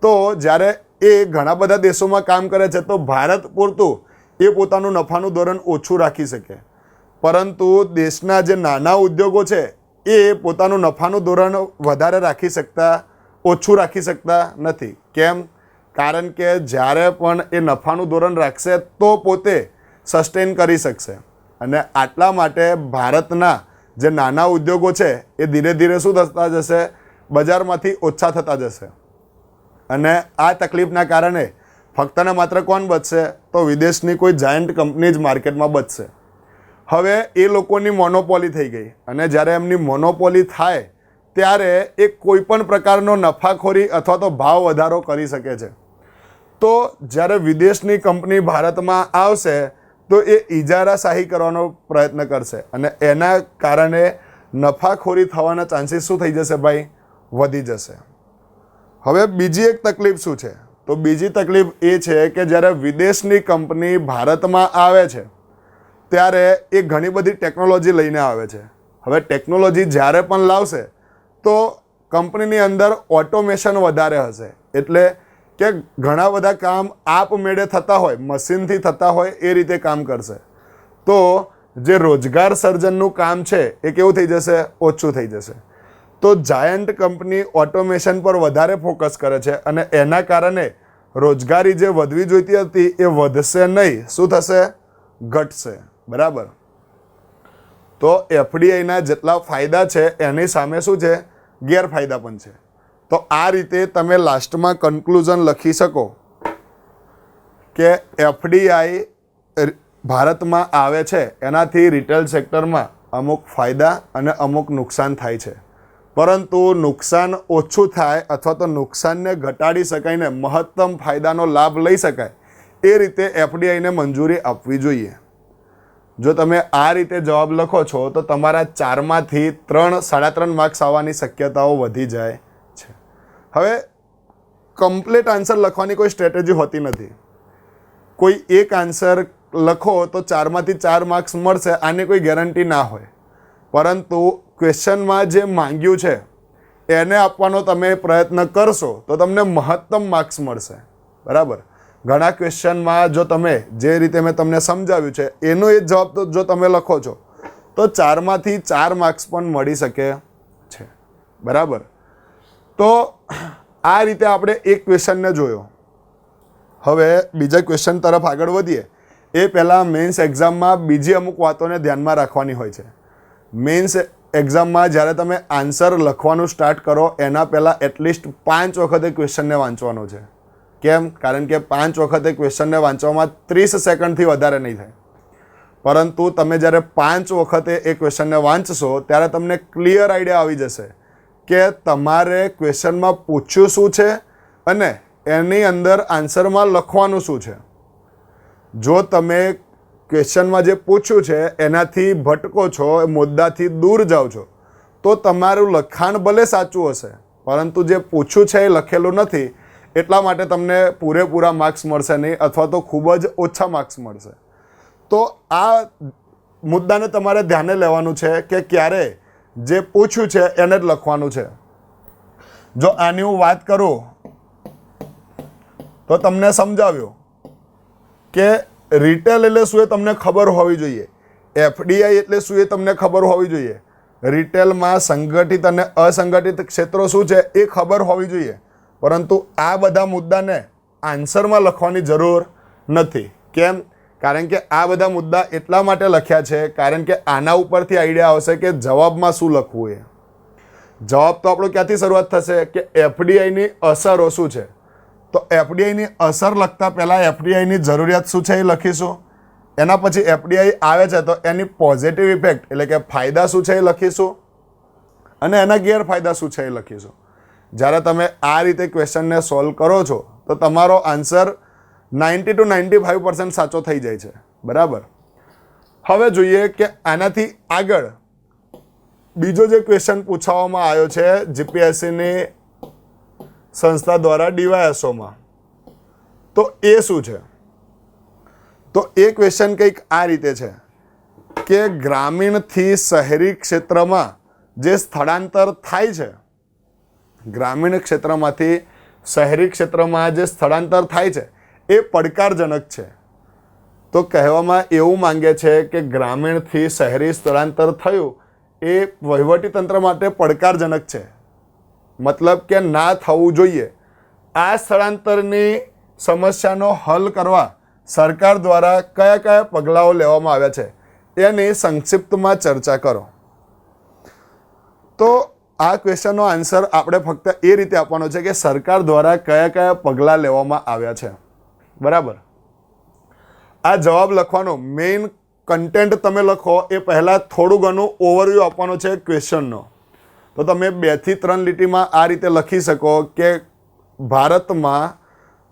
તો જ્યારે એ ઘણા બધા દેશોમાં કામ કરે છે તો ભારત પૂરતું એ પોતાનું નફાનું ધોરણ ઓછું રાખી શકે. પરંતુ દેશના જે નાના ઉદ્યોગો છે એ પોતાનું નફાનું ધોરણ વધારે રાખી શકતા, ઓછું રાખી શકતા નથી. કેમ? કારણ કે જ્યારે પણ એ નફાનું ધોરણ રાખશે તો પોતે સસ્ટેન કરી શકશે. અને આટલા માટે ભારતના જે નાના ઉદ્યોગો છે એ ધીરે ધીરે શું થતા જશે? બજારમાંથી ઓછા થતા જશે. અને આ તકલીફના કારણે ફક્ત ને માત્ર કોણ બચશે? તો વિદેશની કોઈ જાયન્ટ કંપની જ માર્કેટમાં બચશે. હવે એ લોકોની મોનોપોલી થઈ ગઈ અને જ્યારે એમની મોનોપોલી થાય ત્યારે એ કોઈ પણ પ્રકારનો નફાખોરી અથવા તો ભાવ વધારો કરી શકે છે. તો જ્યારે વિદેશની કંપની ભારતમાં આવશે તો એ ઇજારાશાહી કરવાનો પ્રયત્ન કરશે અને એના કારણે નફાખોરી થવાના ચાન્સીસ શું થઈ જશે ભાઈ? વધી જશે. હવે બીજી એક તકલીફ શું છે? તો બીજી તકલીફ એ છે કે જ્યારે વિદેશની કંપની ભારતમાં આવે છે ત્યારે એ ઘણી બધી ટેકનોલોજી લઈને આવે છે. હવે ટેકનોલોજી જ્યારે પણ લાવશે તો કંપનીની અંદર ઓટોમેશન વધારે હશે. એટલે કે ઘણા બધા કામ આપમેળે થતા હોય, મશીનથી થતા હોય એ રીતે કામ કરશે. તો જે રોજગાર સર્જનનું કામ છે એ કેવું થઈ જશે? ઓછું થઈ જશે. તો જાયન્ટ કંપની ઓટોમેશન પર વધારે ફોકસ કરે છે અને એના કારણે રોજગારી જે વધવી જોઈતી હતી એ વધશે નહીં. શું થશે? ઘટશે. બરાબર. તો એફડીઆઈના જેટલા ફાયદા છે એની સામે શું છે? ગેરફાયદા પણ છે. તો આ રીતે તમે લાસ્ટમાં કન્ક્લુઝન લખી શકો કે એફડીઆઈ ભારતમાં આવે છે એનાથી રિટેલ સેક્ટરમાં અમુક ફાયદા અને અમુક નુકસાન થાય છે. પરંતુ નુકસાન ઓછું થાય અથવા તો નુકસાનને ઘટાડી શકાય ને મહત્તમ ફાયદાનો લાભ લઈ શકાય એ રીતે એફડીઆઈને મંજૂરી આપવી જોઈએ. જો તમે આ રીતે જવાબ લખો છો તો તમારા 4માંથી 3, 3.5 માર્ક્સ આવવાની શક્યતાઓ વધી જાય છે. હવે કમ્પ્લીટ આન્સર લખવાની કોઈ સ્ટ્રેટેજી હોતી નથી. કોઈ એક આન્સર લખો તો 4માંથી 4 માર્ક્સ મળશે, આની કોઈ ગેરંટી ના હોય. પરંતુ ક્વેશ્ચનમાં જે માંગ્યું છે એને આપવાનો તમે પ્રયત્ન કરશો તો તમને મહત્તમ માર્ક્સ મળશે. બરાબર. ઘણા ક્વેશ્ચનમાં જો તમે જે રીતે મેં તમને સમજાવ્યું છે એનો એ જવાબ તો જો તમે લખો છો તો 4માંથી 4 માર્ક્સ પણ મળી શકે છે. બરાબર. તો આ રીતે આપણે એક ક્વેશ્ચનને જોયો. હવે બીજા ક્વેશ્ચન તરફ આગળ વધીએ એ પહેલાં મેન્સ એક્ઝામમાં બીજી અમુક વાતોને ધ્યાનમાં રાખવાની હોય છે. મેન્સ એક્ઝામમાં જ્યારે તમે આન્સર લખવાનું સ્ટાર્ટ કરો એના પહેલાં એટલીસ્ટ 5 વખતે ક્વેશ્ચનને વાંચવાનો છે. કેમ? કારણ કે 5 વખતે ક્વેશ્ચનને વાંચવામાં 30 સેકન્ડથી વધારે નહીં થાય. પરંતુ તમે જ્યારે 5 વખતે એ ક્વેશ્ચનને વાંચશો ત્યારે તમને ક્લિયર આઈડિયા આવી જશે કે તમારે ક્વેશ્ચનમાં પૂછ્યું શું છે અને એની અંદર આન્સરમાં લખવાનું શું છે. જો તમે ક્વેશ્ચનમાં જે પૂછ્યું છે એનાથી ભટકો છો, મુદ્દાથી દૂર જાઓ છો, તો તમારું લખાણ ભલે સાચું હશે પરંતુ જે પૂછ્યું છે એ લખેલું નથી, એટલા માટે તમને પૂરેપૂરા માર્ક્સ મળશે નહીં અથવા તો ખૂબ જ ઓછા માર્ક્સ મળશે. તો આ મુદ્દાને તમારે ધ્યાને લેવાનું છે કે ક્યારે જે પૂછ્યું છે એને જ લખવાનું છે. જો આની હું વાત કરું તો તમને સમજાવ્યું કે રિટેલ એટલે શું એ તમને ખબર હોવી જોઈએ, એફડીઆઈ એટલે શું એ તમને ખબર હોવી જોઈએ, રિટેલમાં સંગઠિત અને અસંગઠિત ક્ષેત્રો શું છે એ ખબર હોવી જોઈએ. પરંતુ આ બધા મુદ્દાને આન્સરમાં લખવાની જરૂર નથી. કેમ? કારણ કે આ બધા મુદ્દા એટલા માટે લખ્યા છે કારણ કે આના ઉપરથી આઈડિયા આવશે કે જવાબમાં શું લખવું. એ જવાબ તો આપણો ક્યાંથી શરૂઆત થશે કે એફડીઆઈની અસરો શું છે. તો એફડીઆઈની અસર લખતા પહેલાં એફડીઆઈની જરૂરિયાત શું છે એ લખીશું. એના પછી એફડીઆઈ આવે છે તો એની પોઝિટિવ ઇફેક્ટ એટલે કે ફાયદા શું છે એ લખીશું અને એના ગેરફાયદા શું છે એ લખીશું. જ્યારે તમે આ રીતે ક્વેશ્ચનને સોલ્વ કરો છો તો તમારો આન્સર 90 to 95% સાચો થઈ જાય છે. બરાબર. હવે જોઈએ કે આનાથી આગળ બીજો જે ક્વેશ્ચન પૂછવામાં આવ્યો છે જીપીએસસીની સંસ્થા દ્વારા ડીવાયએસઓમાં, તો એ શું છે? તો એ ક્વેશ્ચન કંઈક આ રીતે છે કે ગ્રામીણથી શહેરી ક્ષેત્રમાં જે સ્થળાંતર થાય છે, ગ્રામીણ ક્ષેત્રમાંથી શહેરી ક્ષેત્રમાં જે સ્થળાંતર થાય છે એ પડકારજનક છે. તો કહેવામાં એવું માંગે છે કે ગ્રામીણથી શહેરી સ્થળાંતર થયું એ વહીવટીતંત્ર માટે પડકારજનક છે, મતલબ કે ના થવું જોઈએ. આ સ્થળાંતરની સમસ્યાનો હલ કરવા સરકાર દ્વારા કયા કયા પગલાઓ લેવામાં આવ્યા છે એની સંક્ષિપ્તમાં ચર્ચા કરો. તો આ ક્વેશ્ચનનો આન્સર આપણે ફક્ત એ રીતે આપવાનો છે કે સરકાર દ્વારા કયા કયા પગલાં લેવામાં આવ્યા છે. બરાબર. આ જવાબ લખવાનો મેઇન કન્ટેન્ટ તમે લખો એ પહેલાં થોડું ઘણું ઓવરવ્યૂ આપવાનો છે ક્વેશ્ચનનો. તો તમે 2 થી 3 લીટીમાં આ રીતે લખી શકો કે ભારતમાં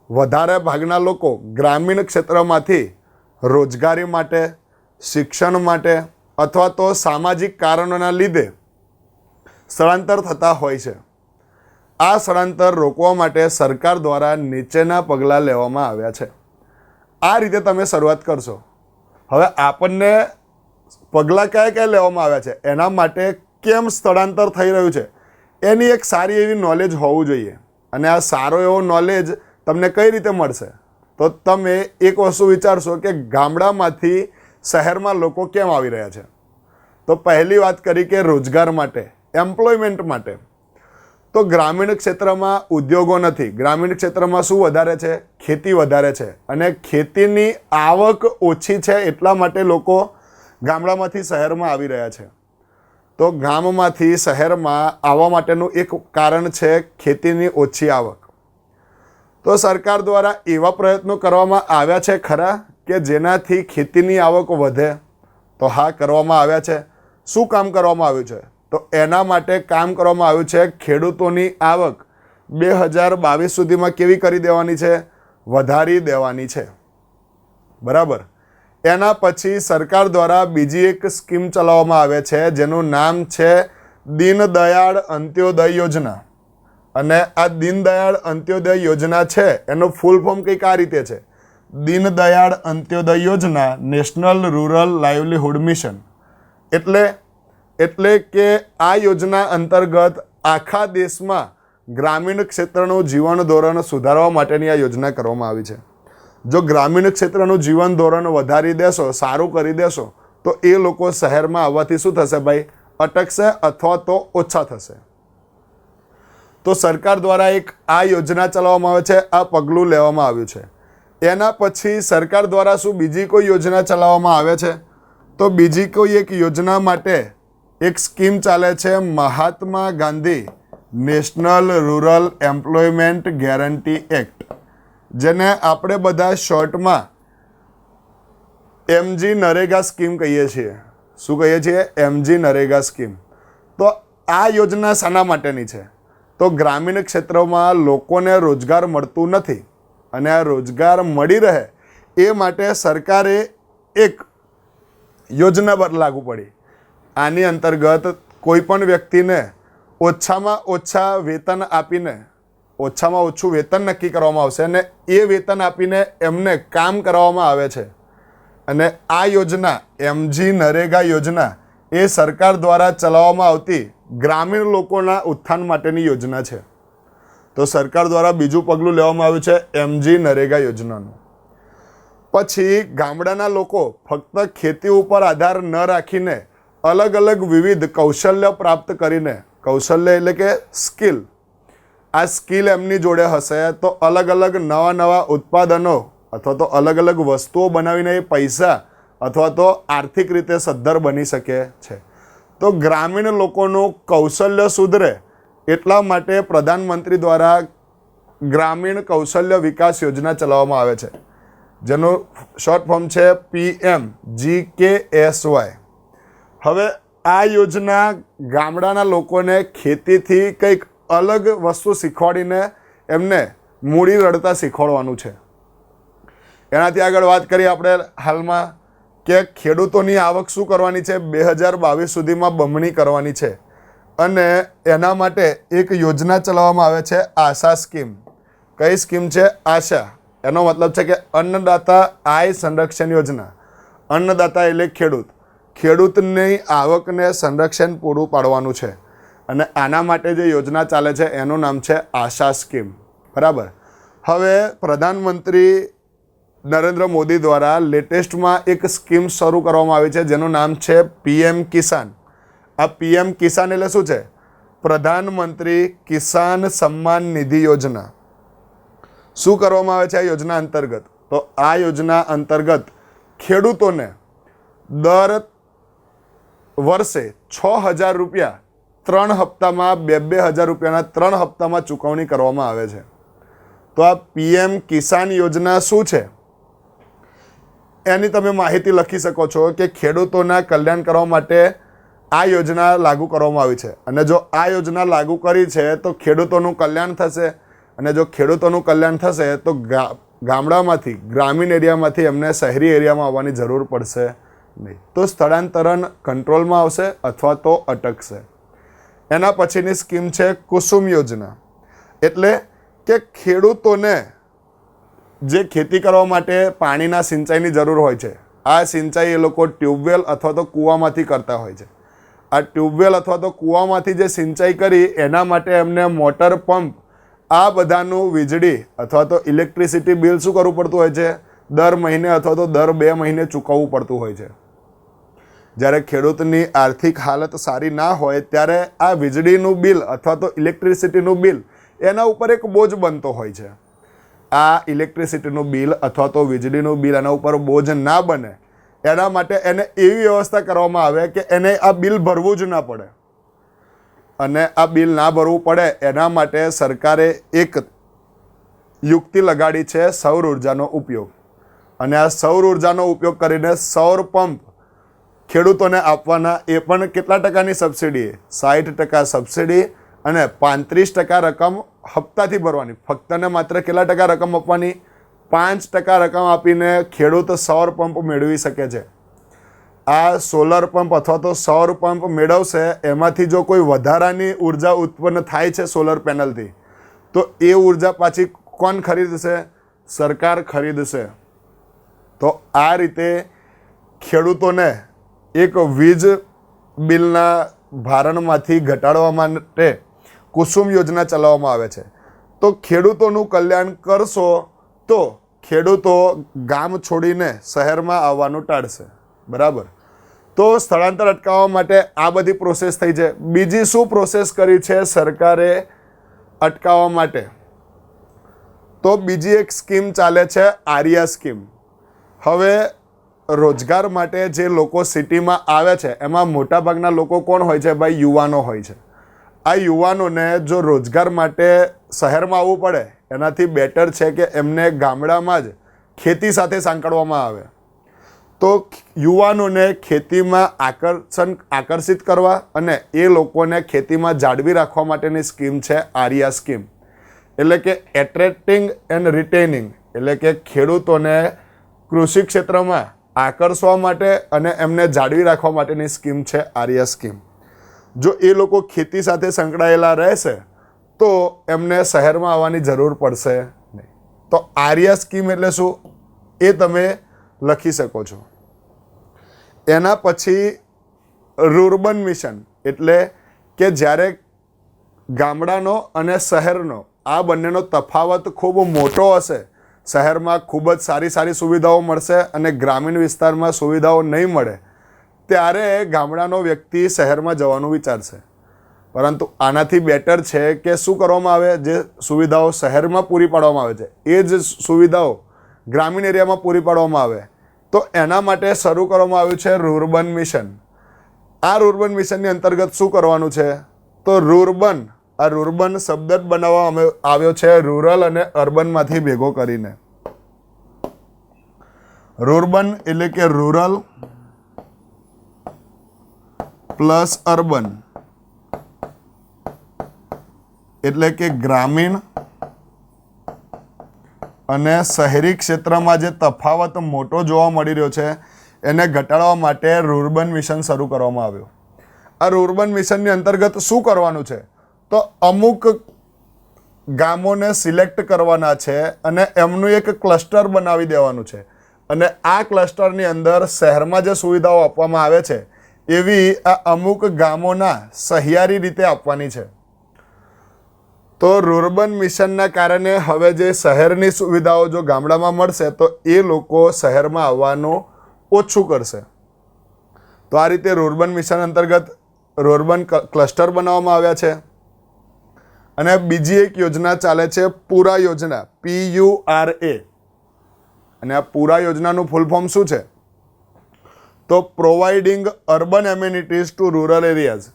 વધારે ભાગના લોકો ગ્રામીણ ક્ષેત્રમાંથી રોજગારી માટે, શિક્ષણ માટે અથવા તો સામાજિક કારણોના લીધે સ્થળાંતર થતા હોય છે. આ સ્થળાંતર રોકવા માટે સરકાર દ્વારા નીચેના પગલાં લેવામાં આવ્યા છે. આ રીતે તમે શરૂઆત કરશો. હવે આપણને પગલાં કયા કયા લેવામાં આવ્યા છે, એના માટે કેમ સ્થળાંતર થઈ રહ્યું છે એની એક સારી એવી નોલેજ હોવું જોઈએ. અને આ સારો એવો નોલેજ તમને કઈ રીતે મળશે? તો તમે એક વસ્તુ વિચારશો કે ગામડામાંથી શહેરમાં લોકો કેમ આવી રહ્યા છે. તો પહેલી વાત કરી કે રોજગાર માટે, એમ્પ્લોયમેન્ટ માટે. તો ગ્રામીણ ક્ષેત્રમાં ઉદ્યોગો નથી. ગ્રામીણ ક્ષેત્રમાં શું વધારે છે? ખેતી વધારે છે અને ખેતીની આવક ઓછી છે, એટલા માટે લોકો ગામડામાંથી શહેરમાં આવી રહ્યા છે. તો ગામમાંથી શહેરમાં આવવા માટેનું એક કારણ છે ખેતીની ઓછી આવક. તો સરકાર દ્વારા એવા પ્રયત્નો કરવામાં આવ્યા છે ખરા કે જેનાથી ખેતીની આવક વધે? તો હા, કરવામાં આવ્યા છે. શું કામ કરવામાં આવ્યું છે? તો એના માટે કામ કરવામાં આવ્યું છે ખેડૂતોની આવક 2022 સુધીમાં કેવી કરી દેવાની છે? વધારી દેવાની છે. બરાબર. એના પછી સરકાર દ્વારા બીજી એક સ્કીમ ચલાવવામાં આવે છે જેનું નામ છે દીનદયાળ અંત્યોદય યોજના. અને આ દીનદયાળ અંત્યોદય યોજના છે એનો ફૂલ ફોર્મ કંઈક આ રીતે છે: દીનદયાળ અંત્યોદય યોજના, નેશનલ રૂરલ લાઇવલીહુડ મિશન. એટલે કે આ યોજના અંતર્ગત આખા દેશમાં ગ્રામીણ ક્ષેત્રનું જીવન ધોરણ સુધારવા માટેની આ યોજના કરવામાં આવી છે. જો ગ્રામીણ ક્ષેત્રનું જીવન ધોરણ વધારી દેશો, સારું કરી દેશો, તો એ લોકો શહેરમાં આવવાથી શું થશે ભાઈ? અટકશે અથવા તો ઓછા થશે. તો સરકાર દ્વારા એક આ યોજના ચલાવવામાં આવે છે, આ પગલું લેવામાં આવ્યું છે. એના પછી સરકાર દ્વારા શું બીજી કોઈ યોજના ચલાવવામાં આવે છે? તો બીજી કોઈ એક યોજના માટે એક સ્કીમ ચાલે છે, Mahatma Gandhi national rural employment guarantee act, જેને આપણે બધા શોર્ટમાં MG નરેગા સ્કીમ કહીએ છીએ. શું કહીએ છીએ? MG NREGA scheme. તો આ યોજના શાના માટેની છે? તો ગ્રામીણ ક્ષેત્રોમાં લોકોને રોજગાર મળતું નથી અને આ રોજગાર મળી રહે એ માટે સરકારે એક યોજના લાગુ પડી. આની અંતર્ગત કોઈ પણ વ્યક્તિને ઓછામાં ઓછા વેતન આપીને ઓછામાં ઓછું વેતન નક્કી કરવામાં આવશે અને એ વેતન આપીને એમને કામ કરાવવામાં આવે છે. અને આ યોજના MG નરેગા યોજના એ સરકાર દ્વારા ચલાવવામાં આવતી ગ્રામીણ લોકોના ઉત્થાન માટેની યોજના છે. તો સરકાર દ્વારા બીજું પગલું લેવામાં આવ્યું છે MG નરેગા યોજનાનું. પછી ગામડાના લોકો ફક્ત ખેતી ઉપર આધાર ન રાખીને અલગ અલગ વિવિધ કૌશલ્ય પ્રાપ્ત કરીને, કૌશલ્ય એટલે કે સ્કિલ, આ સ્કિલ એમની જોડે હશે તો અલગ અલગ નવા નવા ઉત્પાદનો અથવા તો અલગ અલગ વસ્તુઓ બનાવીને એ પૈસા અથવા તો આર્થિક રીતે સદ્ધર બની શકે છે. તો ગ્રામીણ લોકોનું કૌશલ્ય સુધરે એટલા માટે પ્રધાનમંત્રી દ્વારા ગ્રામીણ કૌશલ્ય વિકાસ યોજના ચલાવવામાં આવે છે, જેનું શોર્ટ ફોર્મ છે PMGKSY. હવે આ યોજના ગામડાના લોકોને ખેતીથી કંઈક અલગ વસ્તુ શીખવાડીને એમને મૂડી રડતા શીખવાડવાનું છે. એનાથી આગળ વાત કરીએ આપણે હાલમાં કે ખેડૂતોની આવક શું કરવાની છે? 2022 સુધીમાં બમણી કરવાની છે અને એના માટે એક યોજના ચલાવવામાં આવે છે, આશા સ્કીમ. કઈ સ્કીમ છે? આશા. એનો મતલબ છે કે અન્નદાતા આય સંરક્ષણ યોજના. અન્નદાતા એટલે ખેડૂત. ખેડૂતની આવકને સંરક્ષણ પૂરું પાડવાનું છે અને આના માટે જે યોજના ચાલે છે એનું નામ છે આશા સ્કીમ. બરાબર. હવે પ્રધાનમંત્રી નરેન્દ્ર મોદી દ્વારા લેટેસ્ટમાં એક સ્કીમ શરૂ કરવામાં આવી છે જેનું નામ છે PM કિસાન. આ PM કિસાન એટલે શું છે? પ્રધાનમંત્રી કિસાન સન્માન નિધિ યોજના. શું કરવામાં આવે છે આ યોજના અંતર્ગત? તો આ યોજના અંતર્ગત ખેડૂતોને દર વર્ષે 6,000 રૂપિયા 3 હપ્તામાં 2,000 રૂપિયાના 3 હપ્તામાં ચૂકવણી કરવામાં આવે છે. તો આ PM કિસાન યોજના શું છે એની તમે માહિતી લખી શકો છો કે ખેડૂતોના કલ્યાણ કરવા માટે આ યોજના લાગુ કરવામાં આવી છે અને જો આ યોજના લાગુ કરી છે તો ખેડૂતોનું કલ્યાણ થશે અને જો ખેડૂતોનું કલ્યાણ થશે તો ગામડામાંથી, ગ્રામીણ એરિયામાંથી એમને શહેરી એરિયામાં આવવાની જરૂર પડશે નહીં. તો સ્થળાંતરણ કંટ્રોલમાં આવશે અથવા તો અટકશે. એના પછીની સ્કીમ છે કુસુમ યોજના. એટલે કે ખેડૂતોને જે ખેતી કરવા માટે પાણીના સિંચાઈની જરૂર હોય છે, આ સિંચાઈ એ લોકો ટ્યુબવેલ અથવા તો કૂવામાંથી કરતા હોય છે. આ ટ્યુબવેલ અથવા તો કૂવામાંથી જે સિંચાઈ કરી એના માટે એમને મોટર પંપ આ બધાનું વીજળી અથવા તો ઇલેક્ટ્રિસિટી બિલ શું કરવું પડતું હોય છે? દર મહિને અથવા તો દર 2 મહિને ચૂકવવું પડતું હોય છે. જ્યારે ખેડૂતની આર્થિક હાલત સારી ના હોય ત્યારે આ વીજળીનું બિલ અથવા તો ઇલેક્ટ્રિસિટીનું બિલ એના ઉપર એક બોજ બનતો હોય છે. આ ઇલેક્ટ્રિસિટીનું બિલ અથવા તો વીજળીનું બિલ એના ઉપર બોજ ના બને એના માટે એને એવી વ્યવસ્થા કરવામાં આવે કે એને આ બિલ ભરવું જ ના પડે. અને આ બિલ ના ભરવું પડે એના માટે સરકારે એક યુક્તિ લગાડી છે સૌર ઉર્જાનો ઉપયોગ. અને આ સૌર ઉર્જાનો ઉપયોગ કરીને સૌર પંપ ખેડૂતોને આપવાના. એ પણ કેટલા ટકાની સબસિડી? 60% સબસિડી અને 35% રકમ હપ્તાથી ભરવાની. ફક્ત ને માત્ર કેટલા ટકા રકમ આપવાની? 5% રકમ આપીને ખેડૂત સૌર પંપ મેળવી શકે છે. આ સોલર પંપ અથવા તો સૌર પંપ મેળવશે એમાંથી જો કોઈ વધારાની ઉર્જા ઉત્પન્ન થાય છે સોલર પેનલથી તો એ ઉર્જા પાછી કોણ ખરીદશે? સરકાર ખરીદશે. તો આ રીતે ખેડૂતોને એક વીજ બિલના ભારણમાંથી ઘટાડવા માટે કુસુમ યોજના ચલાવવામાં આવે છે. તો ખેડૂતોનું કલ્યાણ કરશો તો ખેડૂતો ગામ છોડીને શહેરમાં આવવાનું ટાળશે. બરાબર. તો સ્થળાંતર અટકાવવા માટે આ બધી પ્રોસેસ થઈ છે. બીજી શું પ્રોસેસ કરી છે સરકારે અટકાવવા માટે? તો બીજી એક સ્કીમ ચાલે છે આર્યા સ્કીમ. હવે રોજગાર માટે જે લોકો સિટીમાં આવે છે એમાં મોટાભાગના લોકો કોણ હોય છે ભાઈ? યુવાનો હોય છે. આ યુવાનોને જો રોજગાર માટે શહેરમાં આવવું પડે એનાથી બેટર છે કે એમને ગામડામાં જ ખેતી સાથે સાંકળવામાં આવે. તો યુવાનોને ખેતીમાં આકર્ષિત કરવા અને એ લોકોને ખેતીમાં જાળવી રાખવા માટેની સ્કીમ છે આર્યા સ્કીમ. એટલે કે એટ્રેક્ટિંગ એન્ડ રિટેનિંગ, એટલે કે ખેડૂતોને કૃષિ ક્ષેત્રમાં આકર્ષવા માટે અને એમને જાળવી રાખવા માટેની સ્કીમ છે આર્યા સ્કીમ. જો એ લોકો ખેતી સાથે સંકળાયેલા રહેશે તો એમને શહેરમાં આવવાની જરૂર પડશે નહીં. તો આર્યા સ્કીમ એટલે શું એ તમે લખી શકો છો. એના પછી રૂરબન મિશન, એટલે કે જ્યારે ગામડાનો અને શહેરનો આ બંનેનો તફાવત ખૂબ મોટો હશે. શહેરમાં ખૂબ જ સારી સુવિધાઓ મળશે અને ગ્રામીણ વિસ્તારમાં સુવિધાઓ નહીં મળે, ત્યારે ગામડાનો વ્યક્તિ શહેરમાં જવાનું વિચારશે. પરંતુ આનાથી બેટર છે કે શું કરવામાં આવે? જે સુવિધાઓ શહેરમાં પૂરી પાડવામાં આવે છે એ જ સુવિધાઓ ગ્રામીણ એરિયામાં પૂરી પાડવામાં આવે. તો એના માટે શરૂ કરવામાં આવ્યું છે રૂરબન મિશન. આ રૂરબન મિશનની અંતર્ગત શું કરવાનું છે? તો રૂરબન શબ્દ જ બનાવવામાં આવ્યો છે રૂરલ અને અર્બનમાંથી ભેગો કરીને. રૂરબન એટલે કે રૂરલ પ્લસ અર્બન, એટલે કે ગ્રામીણ અને શહેરી ક્ષેત્રમાં જે તફાવત મોટો જોવા મળી રહ્યો છે એને ઘટાડવા માટે રૂરબન મિશન શરૂ કરવામાં આવ્યું. આ રૂરબન મિશનની અંતર્ગત શું કરવાનું છે? તો અમુક ગામોને સિલેક્ટ કરવાના છે અને એમનું એક ક્લસ્ટર બનાવી દેવાનું છે. અને આ ક્લસ્ટરની અંદર શહેરમાં જે સુવિધાઓ આપવામાં આવે છે એવી આ અમુક ગામોના સહિયારી રીતે આપવાની છે. તો રૂરબન મિશનના કારણે હવે જે શહેરની સુવિધાઓ જો ગામડામાં મળશે તો એ લોકો શહેરમાં આવવાનું ઓછું કરશે. તો આ રીતે રૂરબન મિશન અંતર્ગત રૂરબન ક્લસ્ટર બનાવવામાં આવ્યા છે. અને બીજી એક યોજના ચાલે છે પૂરા યોજના, PURA. અને આ પૂરા યોજનાનું ફૂલ ફોર્મ શું છે? તો providing urban amenities to rural areas.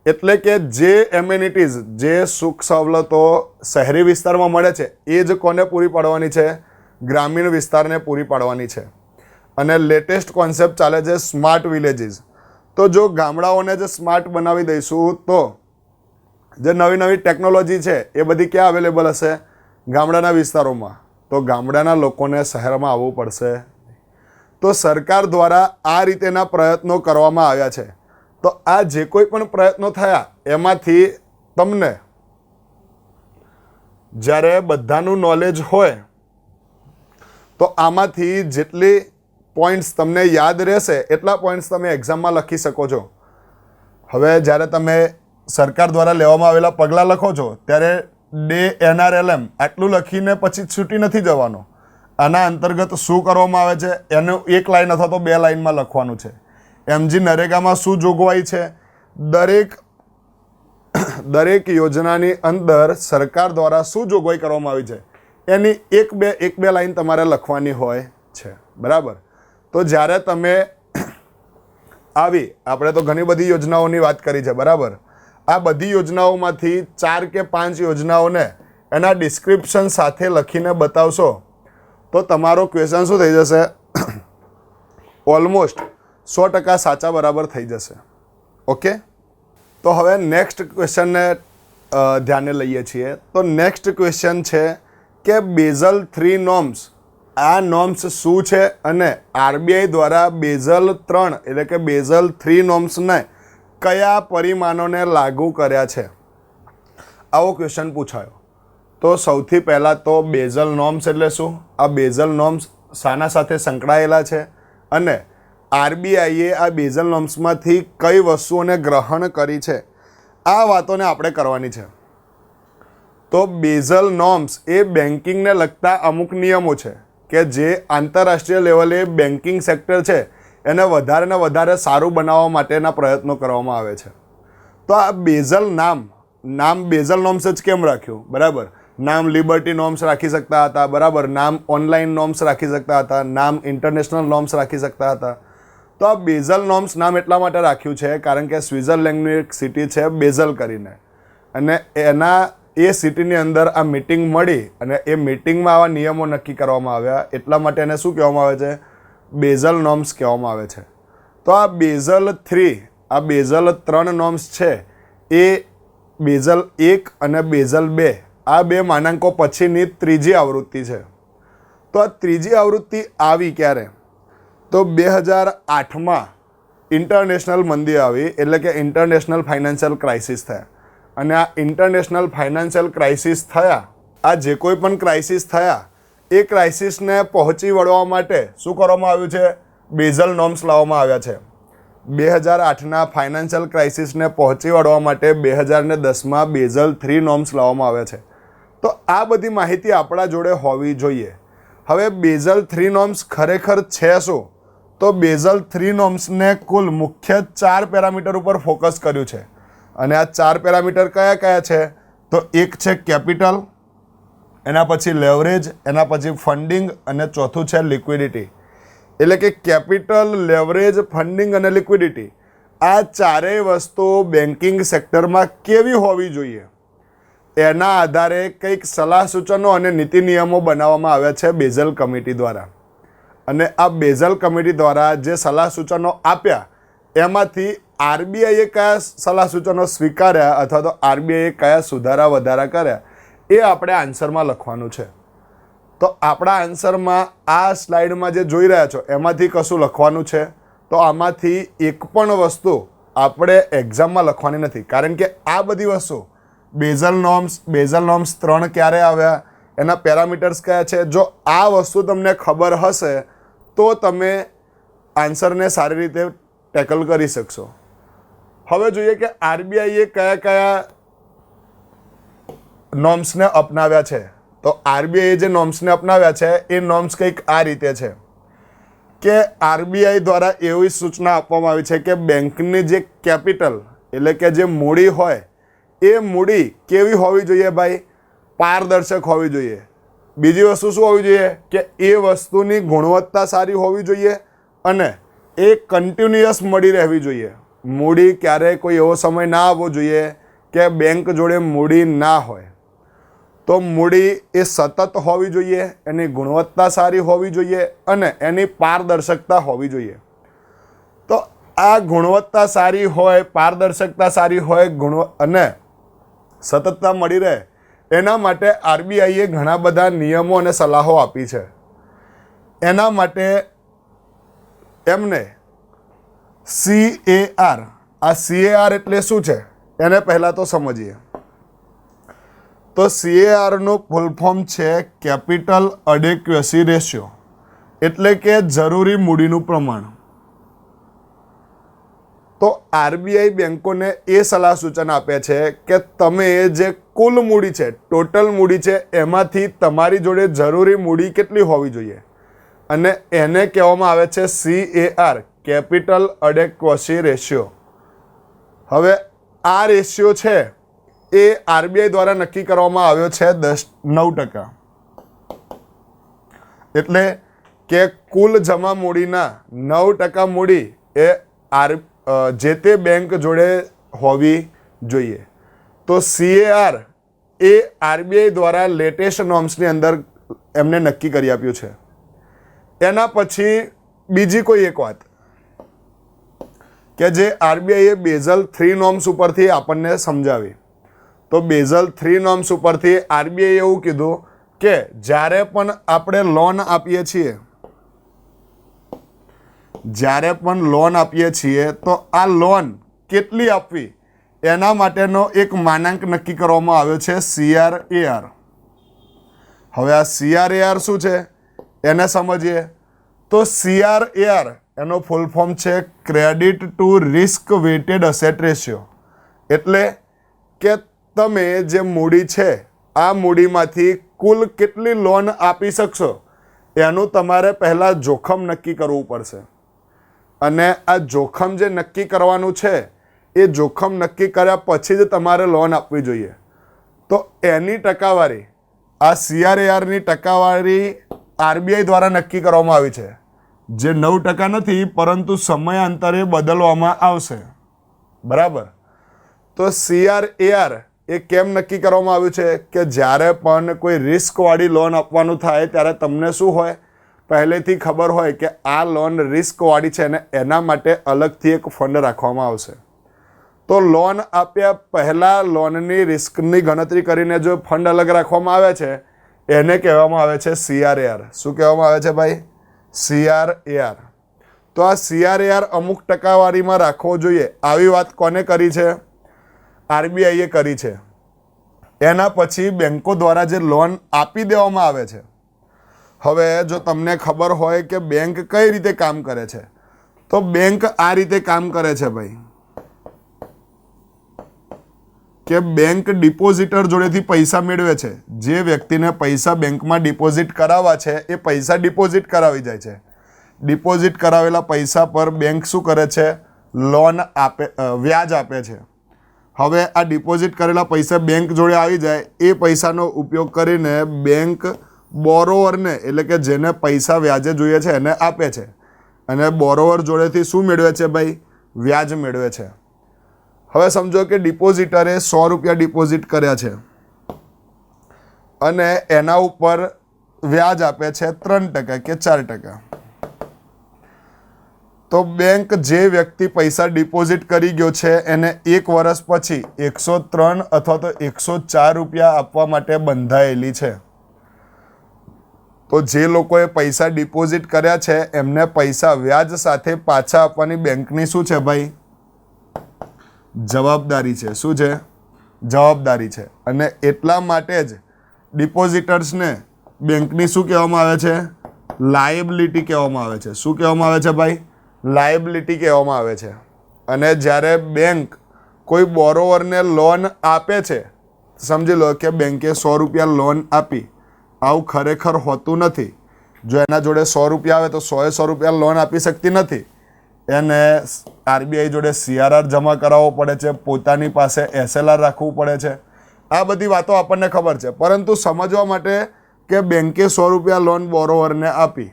એટલે કે જે એમ્યુનિટીઝ, જે સુખ સવલતો શહેરી વિસ્તારમાં મળે છે એ જ કોને પૂરી પાડવાની છે? ગ્રામીણ વિસ્તારને પૂરી પાડવાની છે. અને લેટેસ્ટ કોન્સેપ્ટ ચાલે છે સ્માર્ટ વિલેજીસ. તો જો ગામડાઓને જ સ્માર્ટ બનાવી દઈશું તો જે નવી ટેકનોલોજી છે એ બધી ક્યાં અવેલેબલ હશે? ગામડાના વિસ્તારોમાં. તો ગામડાના લોકોને શહેરમાં આવવું પડશે. તો સરકાર દ્વારા આ રીતેના પ્રયત્નો કરવામાં આવ્યા છે. તો આ જે કોઈ પણ પ્રયત્નો થયા એમાંથી તમને જ્યારે બધાનું નોલેજ હોય તો આમાંથી જેટલી પોઈન્ટ્સ તમને યાદ રહેશે એટલા પોઈન્ટ્સ તમે એક્ઝામમાં લખી શકો છો. હવે જ્યારે તમે સરકાર દ્વારા લેવામાં આવેલા પગલાં લખો છો ત્યારે NRLM આટલું લખીને પછી છૂટી નથી જવાનો. આના અંતર્ગત શું કરવામાં આવે છે એનું એક લાઈન અથવા તો 2 લાઈનમાં લખવાનું છે. MG નરેગામાં શું જોગવાઈ છે? દરેક યોજનાની અંદર સરકાર દ્વારા શું જોગવાઈ કરવામાં આવી છે એની એક બે લાઈન તમારે લખવાની હોય છે. બરાબર. તો જ્યારે તમે આપણે તો ઘણી બધી યોજનાઓની વાત કરી છે. બરાબર. આ બધી યોજનાઓમાંથી 4 કે 5 યોજનાઓને એના ડિસ્ક્રિપ્શન સાથે લખીને બતાવશો તો તમારો ક્વેશ્ચન શું થઈ જશે? ઓલમોસ્ટ 100% સાચા બરાબર થઈ જશે. ઓકે. તો હવે નેક્સ્ટ ક્વેશ્ચનને ધ્યાને લઈએ છીએ. તો નેક્સ્ટ ક્વેશ્ચન છે કે બેઝલ 3 નોર્મ્સ. આ નોર્મ્સ શું છે અને RBI દ્વારા બેઝલ 3 એટલે કે બેઝલ 3 નોર્મ્સને કયા પરિમાણોને લાગુ કર્યા છે? આવો ક્વેશ્ચન પૂછાયો. તો સૌથી પહેલાં તો બેઝલ નોર્મ્સ એટલે શું? આ બેઝલ નોર્મ્સ શાના સાથે સંકળાયેલા છે અને RBIએ આ બેઝલ નોર્મ્સમાંથી કઈ વસ્તુઓને ગ્રહણ કરી છે? આ વાતોને આપણે કરવાની છે. તો બેઝલ નોર્મ્સ એ બેન્કિંગને લગતા અમુક નિયમો છે કે જે આંતરરાષ્ટ્રીય લેવલે બેન્કિંગ સેક્ટર છે એને વધારે ને વધારે સારું બનાવવા માટેના પ્રયત્નો કરવામાં આવે છે. તો આ બેઝલ નામ બેઝલ નોર્મ્સ જ કેમ રાખ્યું? બરાબર, નામ લિબર્ટી નોર્મ્સ રાખી શકતા હતા, બરાબર, નામ ઓનલાઈન નોર્મ્સ રાખી શકતા હતા, નામ ઇન્ટરનેશનલ નોર્મ્સ રાખી શકતા હતા. તો આ બેઝલ નોર્મ્સ નામ એટલા માટે રાખ્યું છે કારણ કે સ્વિટ્ઝરલેન્ડની એક સિટી છે બેઝલ કરીને, અને એ સિટીની અંદર આ મીટિંગ મળી અને એ મીટિંગમાં આવા નિયમો નક્કી કરવામાં આવ્યા, એટલા માટે એને શું કહેવામાં આવે છે? બેઝલ નોર્મ્સ કહેવામાં આવે છે. તો આ બેઝલ 3, આ બેઝલ 3 નોર્મ્સ છે એ બેઝલ 1 અને બેઝલ 2 આ બે માનાંકો પછીની ત્રીજી આવૃત્તિ છે. તો આ ત્રીજી આવૃત્તિ આવી ક્યારે? તો 2008માં ઇન્ટરનેશનલ મંદી આવી, એટલે કે ઇન્ટરનેશનલ ફાઇનાન્શિયલ ક્રાઇસિસ થયા. અને આ ઇન્ટરનેશનલ ફાઇનાન્શિયલ ક્રાઇસિસ થયા, આ જે કોઈ પણ ક્રાઇસિસ થયા એ ક્રાઇસિસને પહોંચી વળવા માટે શું કરવામાં આવ્યું છે? બેઝલ નોર્મ્સ લાવવામાં આવ્યા છે. 2008ના ફાઇનાન્શિયલ ક્રાઇસિસને પહોંચી વળવા માટે 2010માં બેઝલ 3 નોર્મ્સ લાવવામાં આવ્યા છે. તો આ બધી માહિતી આપણા જોડે હોવી જોઈએ. હવે બેઝલ 3 નોર્મ્સ ખરેખર છે શું? તો બેઝલ 3 નોર્મ્સને કુલ મુખ્ય 4 પેરામીટર ઉપર ફોકસ કર્યું છે. અને આ 4 પેરામીટર કયા કયા છે? તો એક છે કેપિટલ, એના પછી લેવરેજ, એના પછી ફંડિંગ અને ચોથું છે લિક્વિડિટી. એટલે કે કેપિટલ, લેવરેજ, ફંડિંગ અને લિક્વિડિટી આ ચારેય વસ્તુઓ બેન્કિંગ સેક્ટરમાં કેવી હોવી જોઈએ એના આધારે કંઈક સલાહ સૂચનો અને નીતિ નિયમો બનાવવામાં આવ્યા છે બેઝલ કમિટી દ્વારા. અને આ બેઝલ કમિટી દ્વારા જે સલાહ સૂચનો આપ્યા એમાંથી આરબીઆઈએ કયા સલાહ સૂચનો સ્વીકાર્યા અથવા તો આરબીઆઈએ કયા સુધારા વધારા કર્યા એ આપણે આન્સરમાં લખવાનું છે. તો આપણા આન્સરમાં આ સ્લાઇડમાં જે જોઈ રહ્યા છો એમાંથી કશું લખવાનું છે? તો આમાંથી એક પણ વસ્તુ આપણે એક્ઝામમાં લખવાની નથી, કારણ કે આ બધી વસ્તુ બેઝલ નોર્મ્સ 3 ક્યારે આવ્યા, એના પેરામીટર્સ કયા છે, જો આ વસ્તુ તમને ખબર હશે તો તમે આન્સરને સારી રીતે ટેકલ કરી શકશો. હવે જોઈએ કે આરબીઆઈએ કયા કયા નોર્મ્સને અપનાવ્યા છે. તો આરબીઆઈએ જે નોર્મ્સને અપનાવ્યા છે એ નોર્મ્સ કંઈક આ રીતે છે કે આરબીઆઈ દ્વારા એવી સૂચના આપવામાં આવી છે કે બેંકની જે કેપિટલ એટલે કે જે મૂડી હોય એ મૂડી કેવી હોવી જોઈએ ભાઈ? પારદર્શક હોવી જોઈએ. બીજી વસ્તુ શું હોવી જોઈએ? કે એ વસ્તુની ગુણવત્તા સારી હોવી જોઈએ અને એ કન્ટિન્યુઅસ મળી રહેવી જોઈએ. મૂડી ક્યારેય કોઈ એવો સમય ના આવવો જોઈએ કે બેંક જોડે મૂડી ના હોય. તો મૂડી એ સતત હોવી જોઈએ, એની ગુણવત્તા સારી હોવી જોઈએ અને એની પારદર્શકતા હોવી જોઈએ. તો આ ગુણવત્તા સારી હોય, પારદર્શકતા સારી હોય અને સતતતા મળી રહે એના માટે આરબીઆઈએ ઘણા બધા નિયમો અને સલાહો આપી છે. એના માટે એમને CAR, આ CAR એટલે શું છે એને પહેલાં તો સમજીએ. તો CARનું ફૂલ ફોર્મ છે કેપિટલ એડેક્વસી રેશિયો, એટલે કે જરૂરી મૂડીનું પ્રમાણ. તો આરબીઆઈ બેંકોને એ સલાહ સૂચન આપે છે કે તમે જે કુલ મૂડી છે, ટોટલ મૂડી છે, એમાંથી તમારી જોડે જરૂરી મૂડી કેટલી હોવી જોઈએ અને એને કહેવામાં આવે છે CAR, કેપિટલ એડેક્વસી રેશિયો. હવે આ રેશિયો છે એ આરબીઆઈ દ્વારા નક્કી કરવામાં આવ્યો છે 9%. એટલે કે કુલ જમા મૂડીના 9% મૂડી એ જે તે બેંક જોડે હોવી જોઈએ. તો CAR એ આરબીઆઈ દ્વારા લેટેસ્ટ નોર્મ્સની અંદર એમને નક્કી કરી આપ્યું છે. એના પછી બીજી કોઈ એક વાત કે જે આરબીઆઈએ બેઝલ 3 નોર્મ્સ ઉપરથી આપણને સમજાવી. તો બેઝલ 3 નોર્મ્સ ઉપરથી આરબીઆઈએ એવું કીધું કે જ્યારે પણ આપણે લોન આપીએ છીએ તો આ લોન કેટલી આપવી એના માટેનો એક માનાંક નક્કી કરવામાં આવ્યો છે CRAR. હવે આ CRAR શું છે એને સમજીએ. તો CRAR એનો ફૂલ ફોર્મ છે credit two risk weighted asset ratio. એટલે કે તમે જે મૂડી છે આ મૂડીમાંથી કુલ કેટલી લોન આપી શકશો એનું તમારે પહેલાં જોખમ નક્કી કરવું પડશે. અને આ જોખમ જે નક્કી કરવાનું છે એ જોખમ નક્કી કર્યા પછી જ તમારે લોન આપવી જોઈએ. તો એની ટકાવારી આ CRARની ટકાવારી RBI દ્વારા નક્કી કરવામાં આવી છે, જે 9% નથી પરંતુ સમયાંતરે બદલવામાં આવશે. બરાબર. તો CRAR એ કેમ નક્કી કરવામાં આવ્યું છે કે જ્યારે પણ કોઈ રિસ્કવાળી લોન આપવાનું થાય ત્યારે તમને શું હોય, પહેલેથી ખબર હોય કે આ લોન રિસ્કવાળી છે અને એના માટે અલગથી એક ફંડ રાખવામાં આવશે. તો લોન આપ્યા પહેલાં લોનની રિસ્કની ગણતરી કરીને જો ફંડ અલગ રાખવામાં આવે છે એને કહેવામાં આવે છે CRAR. શું કહેવામાં આવે છે ભાઈ? CRAR. તો આ CRAR અમુક ટકાવારીમાં રાખવો જોઈએ, આવી વાત કોને કરી છે? RBIએ કરી છે. એના પછી બેન્કો દ્વારા જે લોન આપી દેવામાં આવે છે. હવે જો તમને ખબર હોય કે બેંક કઈ રીતે કામ કરે છે, તો બેંક આ રીતે કામ કરે છે ભાઈ, કે બેંક ડિપોઝિટર જોડેથી પૈસા મેળવે છે. જે વ્યક્તિને પૈસા બેંકમાં ડિપોઝિટ કરાવવા છે એ પૈસા ડિપોઝિટ કરાવી જાય છે. ડિપોઝિટ કરાવેલા પૈસા પર બેંક શું કરે છે? લોન આપે, વ્યાજ આપે છે. હવે આ ડિપોઝિટ કરેલા પૈસા બેંક જોડે આવી જાય, એ પૈસાનો ઉપયોગ કરીને બેંક બોરોવરને, એટલે કે જેને પૈસા વ્યાજે જોઈએ છે એને આપે છે. અને બોરોવર જોડેથી શું મેળવે છે ભાઈ? વ્યાજ મેળવે છે. હવે સમજો કે ડિપોઝિટરે 100 રૂપિયા ડિપોઝિટ કર્યા છે અને એના ઉપર વ્યાજ આપે છે 3% કે 4%. તો બેંક જે વ્યક્તિ પૈસા ડિપોઝિટ કરી ગયો છે એને 1 વર્ષ પછી 103 અથવા તો 104 રૂપિયા આપવા માટે બંધાયેલી છે. તો જે લોકોએ પૈસા ડિપોઝિટ કર્યા છે એમને પૈસા વ્યાજ સાથે પાછા આપવાની બેંકની શું છે ભાઈ? જવાબદારી છે. શું છે? જવાબદારી છે. અને એટલા માટે જ ડિપોઝિટર્સને બેંકની શું કહેવામાં આવે છે? લાયબિલિટી કહેવામાં આવે છે. શું કહેવામાં આવે છે ભાઈ? લાયબિલિટી કહેવામાં આવે છે. અને જ્યારે બેંક કોઈ બોરોવરને લોન આપે છે, સમજી લો કે બેંકે 100 રૂપિયા લોન આપી, આવું ખરેખર હોતું નથી. જો એના જોડે 100 રૂપિયા આવે તો 100 રૂપિયા લોન આપી શકતી નથી. એને RBI જોડે CRR જમા કરાવવો પડે છે, પોતાની પાસે SLR રાખવું પડે છે. આ બધી વાતો આપણને ખબર છે, પરંતુ સમજવા માટે કે બેંકે 100 રૂપિયા લોન બોરોવરને આપી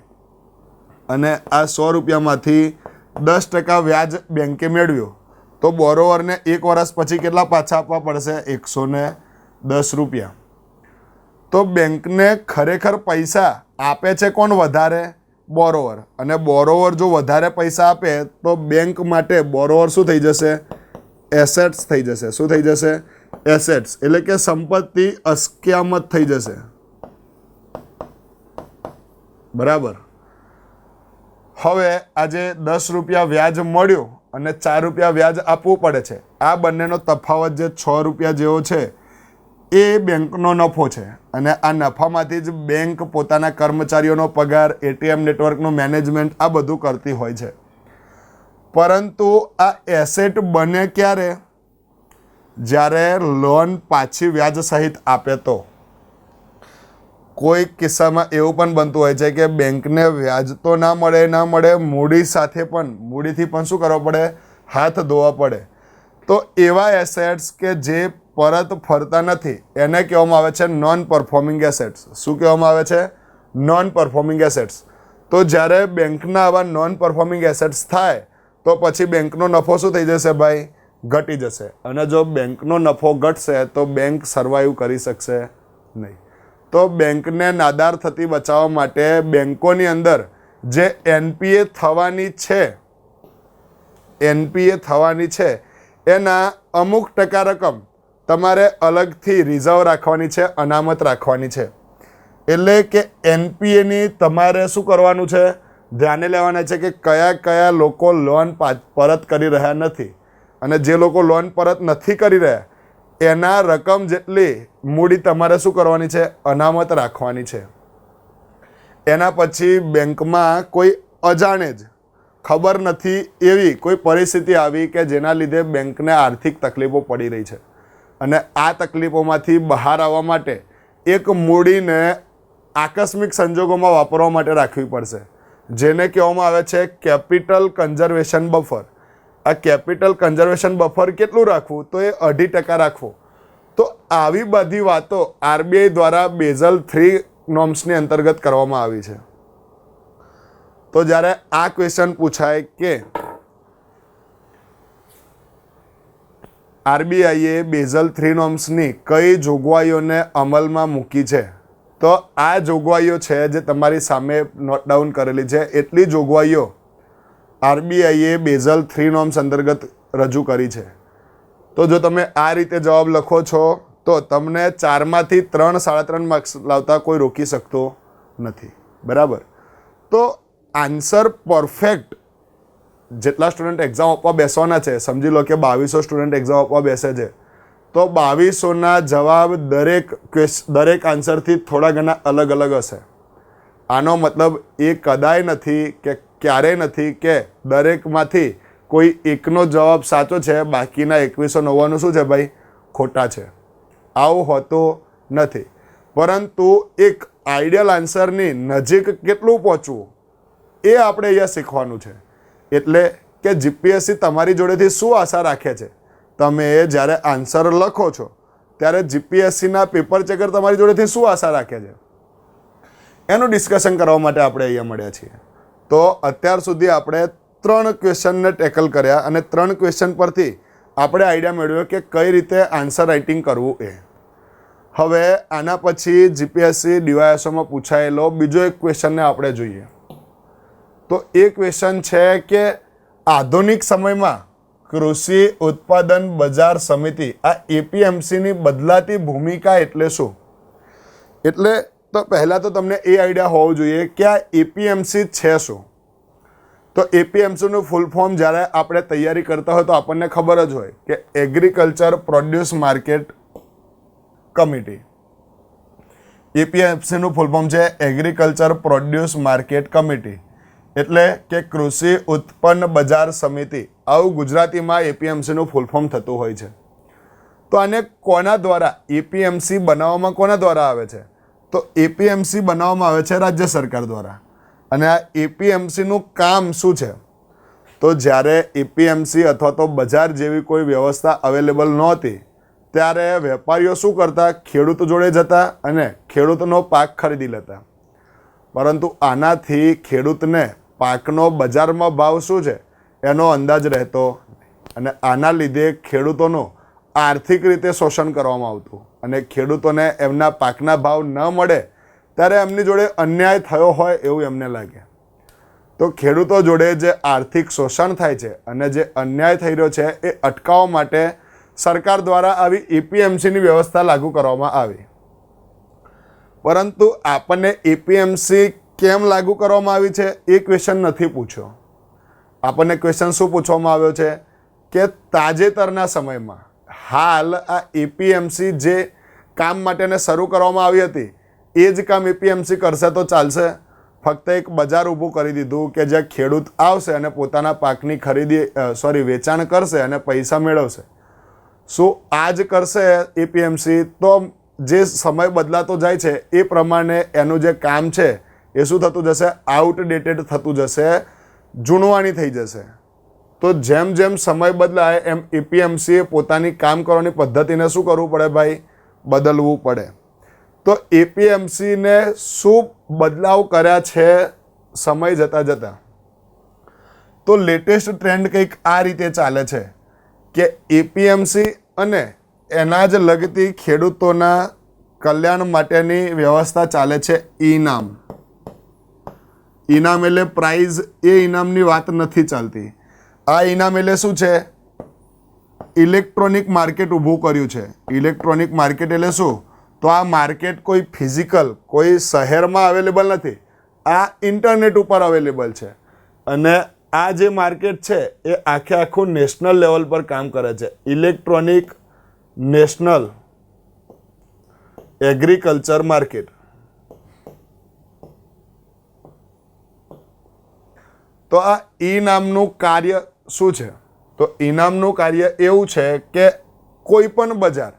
અને આ 100 રૂપિયામાંથી 10% વ્યાજ બેંકે મેળવ્યો, તો બોરોવરને 1 વર્ષ પછી કેટલા પાછા આપવા પડશે? 110 રૂપિયા. તો બેંકને ખરેખર પૈસા આપે છે કોણ વધારે? બોરોવર. અને બોરોવર જો વધારે પૈસા આપે તો બેંક માટે બોરોવર શું થઈ જશે? એસેટ્સ થઈ જશે. શું થઈ જશે? એસેટ્સ. એટલે કે સંપત્તિ અસ્કયામત થઈ જશે. બરાબર. હવે આજે 10 રૂપિયા વ્યાજ મળ્યું અને 4 રૂપિયા વ્યાજ આપવું પડે છે. આ બંનેનો તફાવત જે 6 રૂપિયા જેવો છે એ બેંકનો નફો છે. અને આ નફામાંથી જ બેંક પોતાના કર્મચારીઓનો પગાર, ATM નેટવર્કનું મેનેજમેન્ટ આ બધું કરતી હોય છે. પરંતુ આ એસેટ બને ક્યારે? જ્યારે લોન પાછી વ્યાજ સહિત આપે તો. કોઈ કિસ્સામાં એવું પણ બનતું હોય છે કે બેંકને વ્યાજ તો ના મળે, મૂડી સાથે પણ, મૂડીથી પણ શું કરવો પડે? હાથ ધોવા પડે. તો એવા એસેટ્સ કે જે પરત ફરતા નથી એને કહેવામાં આવે છે નોન પરફોર્મિંગ એસેટ્સ. શું કહેવામાં આવે છે? Non performing assets. તો જ્યારે બેંકના આવા નોન પરફોર્મિંગ એસેટ્સ થાય તો પછી બેંકનો નફો શું થઈ જશે ભાઈ? ઘટી જશે. અને જો બેંકનો નફો ઘટશે તો બેંક સર્વાઈવ કરી શકશે નહીં. તો બેંકને નાદાર થતી બચાવવા માટે બેંકોની અંદર જે NPA થવાની છે એના અમુક ટકા રકમ તમારે અલગથી રિઝર્વ રાખવાની છે, અનામત રાખવાની છે. એટલે કે NPAની તમારે શું કરવાનું છે? ધ્યાને લેવાના છે કે કયા કયા લોકો લોન પરત કરી રહ્યા નથી, અને જે લોકો લોન પરત નથી કરી રહ્યા એના રકમ જેટલી મૂડી તમારે શું કરવાની છે? અનામત રાખવાની છે. એના પછી બેંકમાં કોઈ અજાણે જ, ખબર નથી એવી કોઈ પરિસ્થિતિ આવી કે જેના લીધે બેંકને આર્થિક તકલીફો પડી રહી છે, અને આ તકલીફોમાંથી બહાર આવવા માટે એક મૂડીને આકસ્મિક સંજોગોમાં વાપરવા માટે રાખવી પડશે. જેને કહેવામાં આવે છે કેપિટલ કન્ઝર્વેશન બફર. આ કેપિટલ કન્ઝર્વેશન બફર કેટલું રાખવું? તો એ 2.5% રાખવું. તો આવી બધી વાતો આરબીઆઈ દ્વારા બેઝલ 3 નોર્મ્સની અંતર્ગત કરવામાં આવી છે. તો જ્યારે આ ક્વેશ્ચન પૂછાય કે આરબીઆઈએ બેઝલ 3 નોર્મ્સની કઈ જોગવાઈઓને અમલમાં મૂકી છે, તો આ જોગવાઈઓ છે જે તમારી સામે નોટ ડાઉન કરેલી છે. એટલી જોગવાઈઓ આરબીઆઈએ બેઝલ 3 નોર્મ્સ અંતર્ગત રજૂ કરી છે. તો જો તમે આ રીતે જવાબ લખો છો તો તમને 4માંથી 3 3.5 માર્ક્સ લાવતા કોઈ રોકી શકતો નથી. બરાબર. તો આન્સર પરફેક્ટ જેટલા સ્ટુડન્ટ એક્ઝામ આપવા બેસવાના છે, સમજી લો કે 2200 સ્ટુડન્ટ એક્ઝામ આપવા બેસે છે, તો 2200ના જવાબ દરેક આન્સરથી થોડા ઘણા અલગ અલગ હશે. આનો મતલબ એ કદાય નથી કે ક્યારેય નથી કે દરેકમાંથી કોઈ એકનો જવાબ સાચો છે, બાકીના 2199 શું છે ભાઈ? ખોટા છે. આવું હોતું નથી. પરંતુ એક આઈડિયલ આન્સરની નજીક કેટલું પહોંચવું એ આપણે અહીંયા શીખવાનું છે. એટલે કે જીપીએસસી તમારી જોડેથી શું આશા રાખે છે? તમે જ્યારે આન્સર લખો છો ત્યારે જીપીએસસીના પેપર ચેકર તમારી જોડેથી શું આશા રાખે છે, એનું ડિસ્કશન કરવા માટે આપણે અહીંયા મળ્યા છીએ. તો અત્યાર સુધી આપણે 3 ક્વેશ્ચનને ટેકલ કર્યા અને 3 ક્વેશ્ચન પરથી આપણે આઈડિયા મેળવ્યો કે કઈ રીતે આન્સર રાઇટિંગ કરવું એ. હવે આના પછી જીપીએસસી ડીવાયએસઓમાં પૂછાયેલો બીજો એક ક્વેશ્ચનને આપણે જોઈએ. તો એ ક્વેશ્ચન છે કે આધુનિક સમયમાં કૃષિ ઉત્પાદન બજાર સમિતિ આ એપીએમસીની બદલાતી ભૂમિકા એટલે શું? એટલે તો પહેલાં તો તમને એ આઈડિયા હોવો જોઈએ કે આ એપીએમસી છે શું. તો એપીએમસીનું ફૂલ ફોર્મ જ્યારે આપણે તૈયારી કરતા હોય તો આપણને ખબર જ હોય કે એગ્રીકલ્ચર પ્રોડ્યુસ માર્કેટ કમિટી. એપીએમસીનું ફૂલ ફોર્મ છે એગ્રીકલ્ચર પ્રોડ્યુસ માર્કેટ કમિટી, એટલે કે કૃષિ ઉત્પન્ન બજાર સમિતિ. આવું ગુજરાતીમાં એપીએમસીનું ફૂલ ફોર્મ થતું હોય છે. તો આને કોના દ્વારા એપીએમસી બનાવવામાં કોના દ્વારા આવે છે? તો એપીએમસી બનાવવામાં આવે છે રાજ્ય સરકાર દ્વારા. અને આ એપીએમસીનું કામ શું છે? તો જ્યારે એપીએમસી અથવા તો બજાર જેવી કોઈ વ્યવસ્થા અવેલેબલ નહોતી ત્યારે વેપારીઓ શું કરતા? ખેડૂત જોડે જતા અને ખેડૂતનો પાક ખરીદી લેતા. પરંતુ આનાથી ખેડૂતને પાકનો બજારમાં ભાવ શું છે એનો અંદાજ રહેતો અને આના લીધે ખેડૂતોનું આર્થિક રીતે શોષણ કરવામાં આવતું અને ખેડૂતોને એમના પાકના ભાવ ન મળે ત્યારે એમની જોડે અન્યાય થયો હોય એવું એમને લાગે. તો ખેડૂતો જોડે જે આર્થિક શોષણ થાય છે અને જે અન્યાય થઈ રહ્યો છે એ અટકાવવા માટે સરકાર દ્વારા આવી એપીએમસીની વ્યવસ્થા લાગુ કરવામાં આવી. પરંતુ આપણને એપીએમસી કેમ લાગુ કરવામાં આવી છે એ ક્વેશ્ચન નથી પૂછ્યો. આપણને ક્વેશ્ચન શું પૂછવામાં આવ્યો છે કે તાજેતરના સમયમાં હાલ આ એપીએમસી જે કામ માટેને શરૂ કરવામાં આવી હતી એ જ કામ એપીએમસી કરશે તો ચાલશે? ફક્ત એક બજાર ઊભું કરી દીધું કે જ્યાં ખેડૂત આવશે અને પોતાના પાકની વેચાણ કરશે અને પૈસા મેળવશે. શું આ જ કરશે એપીએમસી? તો જે સમય બદલાતો જાય છે એ પ્રમાણે એનું જે કામ છે એ શું થતું જશે? આઉટડેટેડ થતું જશે, જૂનવાણી થઈ જશે. તો જેમ જેમ સમય બદલાય એમ એપીએમસીએ પોતાની કામ કરવાની પદ્ધતિને શું કરવું પડે ભાઈ? બદલવું પડે. તો એપીએમસીને શું બદલાવ કર્યા છે સમય જતાં જતાં? તો લેટેસ્ટ ટ્રેન્ડ કંઈક આ રીતે ચાલે છે કે એપીએમસી અને એના જ લગતી ખેડૂતોના કલ્યાણ માટેની વ્યવસ્થા ચાલે છે ઇનામ. ઇનામ એટલે પ્રાઇઝ, એ ઇનામની વાત નથી ચાલતી. આ ઇનામ એટલે શું છે? ઇલેક્ટ્રોનિક માર્કેટ ઊભું કર્યું છે. ઇલેક્ટ્રોનિક માર્કેટ એટલે શું? તો આ માર્કેટ કોઈ ફિઝિકલ કોઈ શહેરમાં અવેલેબલ નથી, આ ઇન્ટરનેટ ઉપર અવેલેબલ છે. અને આ જે માર્કેટ છે એ આખું નેશનલ લેવલ પર કામ કરે છે. Electronic national agriculture market. તો આ ઇનામનું કાર્ય શું છે? તો ઇનામનું કાર્ય એવું છે કે કોઈ પણ બજાર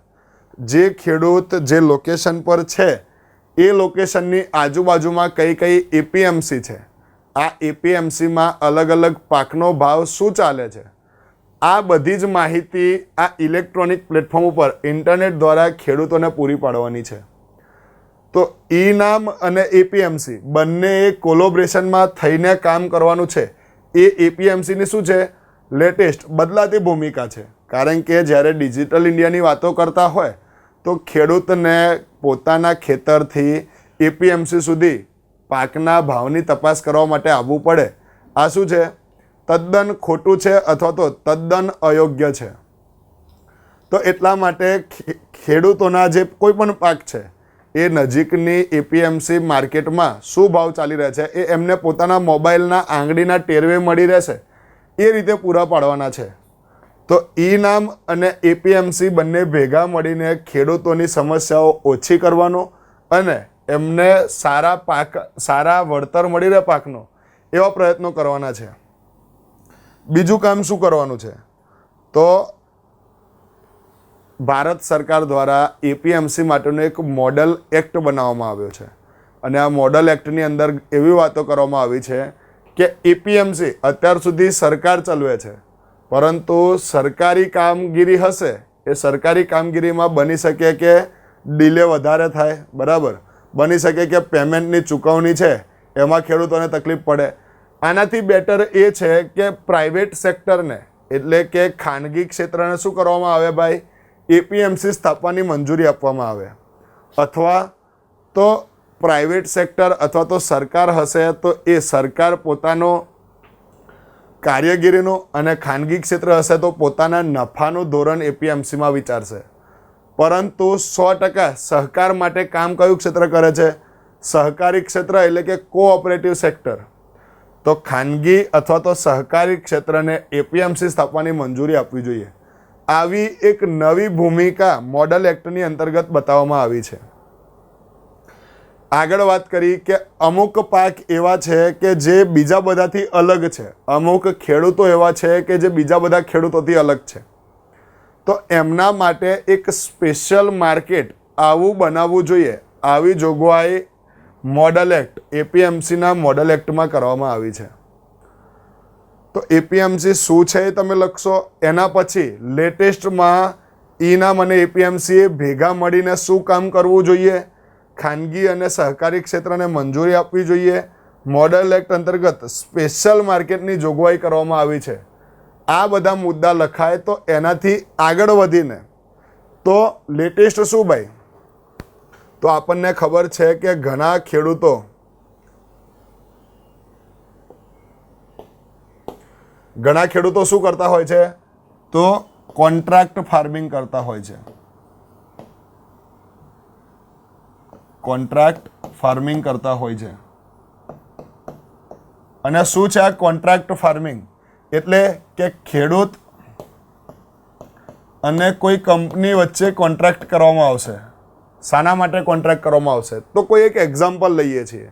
જે ખેડૂત જે લોકેશન પર છે એ લોકેશનની આજુબાજુમાં કઈ કઈ એપીએમસી છે આ એપીએમસીમાં અલગ અલગ પાકનો ભાવ શું ચાલે છે, આ બધી જ માહિતી આ ઇલેક્ટ્રોનિક પ્લેટફોર્મ ઉપર ઇન્ટરનેટ દ્વારા ખેડૂતોને પૂરી પાડવાની છે. તો ઈ-નામ અને એપીએમસી બંને કોલોબ્રેશનમાં થઈને કામ કરવાનું છે. એ એપીએમસીની શું છે, લેટેસ્ટ બદલાતી ભૂમિકા છે. કારણ કે જ્યારે ડિજિટલ ઇન્ડિયાની વાતો કરતા હોય તો ખેડૂતને પોતાના ખેતરથી એપીએમસી સુધી પાકના ભાવની તપાસ કરવા માટે આવવું પડે. આ શું છે, તદ્દન ખોટું છે અથવા તો તદ્દન અયોગ્ય છે. તો એટલા માટે ખેડૂતોના જે કોઈ પણ પાક છે એ નજીકની એપીએમસી માર્કેટમાં શું ભાવ ચાલી રહ્યા છે એ એમને પોતાના મોબાઈલના આંગળીના ટેરવે મળી રહેશે એ રીતે પૂરા પાડવાના છે. તો ઈ-નામ અને એપીએમસી બંને ભેગા મળીને ખેડૂતોની સમસ્યાઓ ઓછી કરવાનો અને એમને સારા વળતર મળી રહે પાકનો એવા પ્રયત્નો કરવાના છે. બીજું કામ શું કરવાનું છે, તો ભારત સરકાર દ્વારા એપીએમસી માટેનો એક મોડલ એક્ટ બનાવવામાં આવ્યો છે. અને આ મોડલ એક્ટની અંદર એવી વાતો કરવામાં આવી છે કે એપીએમસી અત્યાર સુધી સરકાર ચલાવે છે, પરંતુ સરકારી કામગીરી હશે એ સરકારી કામગીરીમાં બની શકે કે ડિલે વધારે થાય, બરાબર, બની શકે કે પેમેન્ટની ચૂકવણી છે એમાં ખેડૂતોને તકલીફ પડે. આનાથી બેટર એ છે કે પ્રાઇવેટ સેક્ટરને એટલે કે ખાનગી ક્ષેત્રને શું કરવામાં આવે ભાઈ, એપીએમસી સ્થાપવાની મંજૂરી આપવામાં આવે. અથવા તો પ્રાઇવેટ સેક્ટર અથવા તો સરકાર હશે તો એ સરકાર પોતાનો કાર્યગીરીનું અને ખાનગી ક્ષેત્ર હશે તો પોતાના નફાનું ધોરણ એપીએમસીમાં વિચારશે. પરંતુ 100% સહકાર માટે કામ કયું ક્ષેત્ર કરે છે, સહકારી ક્ષેત્ર એટલે કે કોઓપરેટિવ સેક્ટર. તો ખાનગી અથવા તો સહકારી ક્ષેત્રને એપીએમસી સ્થાપવાની મંજૂરી આપવી જોઈએ. આવી એક નવી ભૂમિકા મોડલ એક્ટની અંતર્ગત બતાવવામાં આવી છે. આગળ વાત કરી કે અમુક પાક એવા છે કે જે બીજા બધાથી અલગ છે, અમુક ખેડૂતો એવા છે કે જે બીજા બધા ખેડૂતોથી અલગ છે. તો એમના માટે એક સ્પેશિયલ માર્કેટ આવું બનાવવું જોઈએ. આવી જોગવાઈ મોડલ એક્ટ એપીએમસીના મોડલ એક્ટમાં કરવામાં આવી છે. તો એપીએમસી શું છે એ તમે લખશો. એના પછી લેટેસ્ટમાં ઈ-નામ અને એપીએમસીએ ભેગા મળીને શું કામ કરવું જોઈએ, ખાનગી અને સહકારી ક્ષેત્રને મંજૂરી આપવી જોઈએ. મોડલ એક્ટ અંતર્ગત સ્પેશિયલ માર્કેટની જોગવાઈ કરવામાં આવી છે. આ બધા મુદ્દા લખાય તો એનાથી આગળ વધીને તો લેટેસ્ટ શું ભાઈ, તો આપણને ખબર છે કે ઘણા ખેડૂતો શું કરતા હોય છે, તો કોન્ટ્રાક્ટ ફાર્મિંગ કરતા હોય છે. કોન્ટ્રાક્ટ ફાર્મિંગ કરતા હોય છે. અને શું છે આ કોન્ટ્રાક્ટ ફાર્મિંગ, એટલે કે ખેડૂત અને કોઈ કંપની વચ્ચે કોન્ટ્રાક્ટ કરવામાં આવશે. શાના માટે કોન્ટ્રાક્ટ કરવામાં આવશે, તો કોઈ એક એક્ઝામ્પલ લઈએ છીએ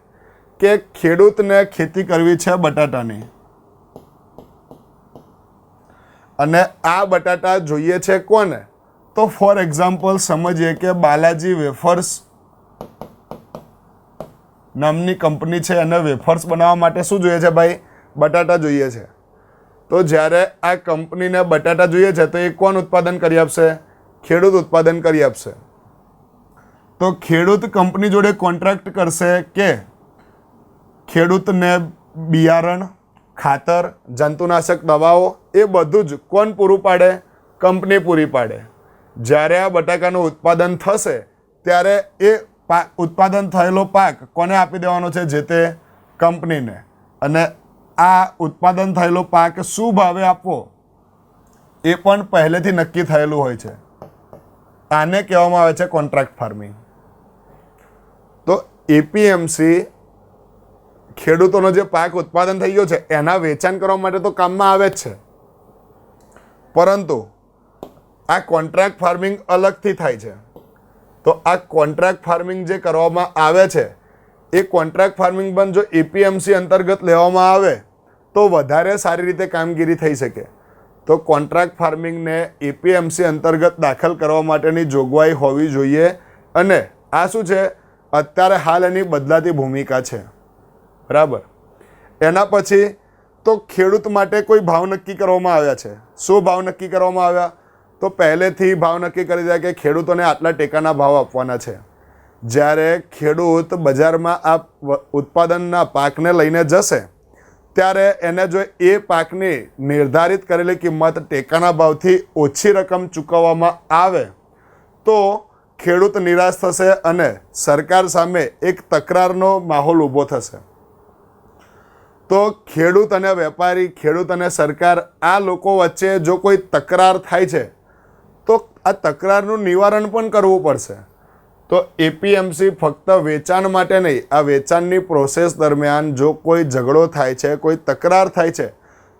કે ખેડૂતને ખેતી કરવી છે બટાટાની, અને આ બટાટા જોઈએ છે કોને, તો ફોર એક્ઝામ્પલ સમજીએ કે બાલાજી વેફર્સ નામની કંપની છે અને વેફર્સ બનાવવા માટે શું જોઈએ છે ભાઈ, બટાટા જોઈએ છે. તો જ્યારે આ કંપનીને બટાટા જોઈએ છે તો એ કોણ ઉત્પાદન કરી આપશે, ખેડૂત ઉત્પાદન કરી આપશે. તો ખેડૂત કંપની જોડે કોન્ટ્રાક્ટ કરશે કે ખેડૂતને બિયારણ, ખાતર, જંતુનાશક દવાઓ એ બધું જ કોણ પૂરું પાડે, કંપની પૂરી પાડે. જ્યારે આ બટાકાનું ઉત્પાદન થશે ત્યારે એ ઉત્પાદન થયેલો પાક કોને આપી દેવાનો છે, જે તે કંપનીને. અને આ ઉત્પાદન થયેલો પાક શું ભાવે આપવો એ પણ પહેલેથી નક્કી થયેલું હોય છે. આને કહેવામાં આવે છે કોન્ટ્રાક્ટ ફાર્મિંગ. તો એપીએમસી ખેડૂતોનો જે પાક ઉત્પાદન થઈ ગયો છે એના વેચાણ કરવા માટે તો કામમાં આવે જ છે, પરંતુ આ કોન્ટ્રાક્ટ ફાર્મિંગ અલગથી થાય છે. તો આ કોન્ટ્રાક્ટ ફાર્મિંગ જે કરવામાં આવે છે એ કોન્ટ્રાક્ટ ફાર્મિંગ પણ જો એપીએમસી અંતર્ગત લેવામાં આવે તો વધારે સારી રીતે કામગીરી થઈ શકે. તો કોન્ટ્રાક્ટ ફાર્મિંગને એપીએમસી અંતર્ગત દાખલ કરવા માટેની જોગવાઈ હોવી જોઈએ. અને આ શું છે, અત્યારે હાલ એની બદલાતી ભૂમિકા છે, બરાબર. એના પછી તો ખેડૂત માટે કોઈ ભાવ નક્કી કરવામાં આવ્યા છે. શું ભાવ નક્કી કરવામાં આવ્યા? તો પહેલેથી ભાવ નક્કી કરી દીધા કે ખેડૂતોને આટલા ટેકાના ભાવ આપવાના છે. જ્યારે ખેડૂત બજારમાં આ ઉત્પાદનના પાકને લઈને જશે ત્યારે એને જો એ પાકની નિર્ધારિત કરેલી કિંમત ટેકાના ભાવથી ઓછી રકમ ચૂકવવામાં આવે તો ખેડૂત નિરાશ થશે અને સરકાર સામે એક તકરારનો માહોલ ઊભો થશે. તો ખેડૂત અને વેપારી, ખેડૂત અને સરકાર, આ લોકો વચ્ચે જો કોઈ તકરાર થાય છે તો આ તકરારનું નિવારણ પણ કરવું પડશે. તો એપીએમસી ફક્ત વેચાણ માટે નહીં, આ વેચાણની પ્રોસેસ દરમિયાન જો કોઈ ઝઘડો થાય છે, કોઈ તકરાર થાય છે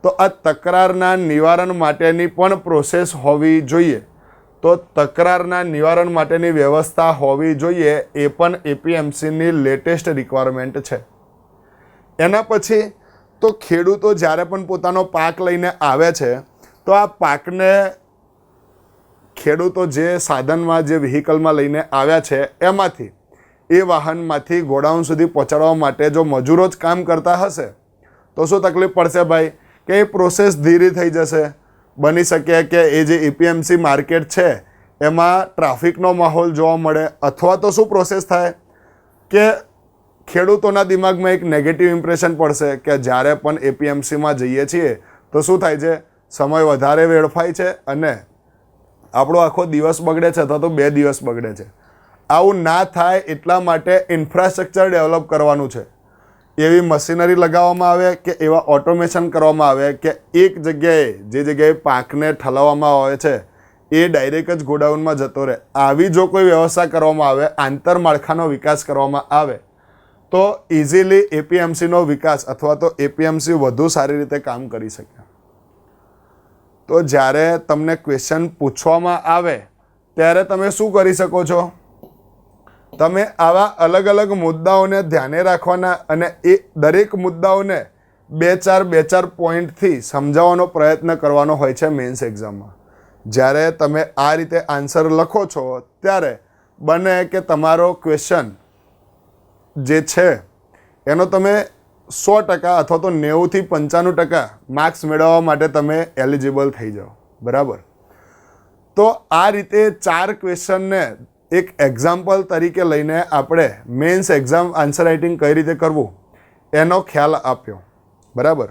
તો આ તકરારના નિવારણ માટેની પણ પ્રોસેસ હોવી જોઈએ. તો તકરારના નિવારણ માટેની વ્યવસ્થા હોવી જોઈએ, એ પણ એપીએમસીની લેટેસ્ટ રિક્વાયરમેન્ટ છે. એના પછી તો ખેડૂતો જ્યારે પણ પોતાનો પાક લઈને આવે છે તો આ પાકને ખેડૂતો જે સાધનમાં, જે વ્હીકલમાં લઈને આવ્યા છે એમાંથી, એ વાહનમાંથી ગોડાઉન સુધી પહોંચાડવા માટે જો મજૂરો જ કામ કરતા હશે તો શું તકલીફ પડશે ભાઈ? કે એ પ્રોસેસ ધીરી થઈ જશે. બની શકે કે એ જે એપીએમસી માર્કેટ છે એમાં ટ્રાફિકનો માહોલ જોવા મળે, અથવા તો શું પ્રોસેસ થાય કે ખેડૂતોના દિમાગમાં એક નેગેટિવ ઇમ્પ્રેશન પડશે કે જ્યારે પણ એપીએમસીમાં જઈએ છીએ તો શું થાય છે, સમય વધારે વેડફાય છે અને આપણો આખો દિવસ બગડે છે અથવા તો 2 દિવસ બગડે છે. આવું ના થાય એટલા માટે ઇન્ફ્રાસ્ટ્રક્ચર ડેવલપ કરવાનું છે. એવી મશીનરી લગાવવામાં આવે કે એવા ઓટોમેશન કરવામાં આવે કે એક જગ્યાએ, જે જગ્યાએ પાકને ઠલવવામાં આવે છે એ ડાયરેક્ટ જ ગોડાઉનમાં જતો રહે. આવી જો કોઈ વ્યવસ્થા કરવામાં આવે, આંતરમાળખાનો વિકાસ કરવામાં આવે તો ઇઝીલી એપીએમસીનો વિકાસ અથવા તો એપીએમસી વધુ સારી રીતે કામ કરી શકે. તો જ્યારે તમને ક્વેશ્ચન પૂછવામાં આવે ત્યારે તમે શું કરી શકો છો? તમે આવા અલગ અલગ મુદ્દાઓને ધ્યાને રાખવાના અને એ દરેક મુદ્દાઓને 2-4 પોઈન્ટથી સમજાવવાનો પ્રયત્ન કરવાનો હોય છે મેન્સ એક્ઝામમાં. જ્યારે તમે આ રીતે આન્સર લખો છો ત્યારે બને કે તમારો ક્વેશ્ચન જે છે એનો તમે 100% અથવા તો 90 થી 95% માર્ક્સ મેળવવા માટે તમે એલિજિબલ થઈ જાઓ. બરાબર? તો આ રીતે 4 ક્વેશ્ચનને એક એક્ઝામ્પલ તરીકે લઈને આપણે મેન્સ એક્ઝામ આન્સર રાઇટિંગ કઈ રીતે કરવું એનો ખ્યાલ આપ્યો. બરાબર?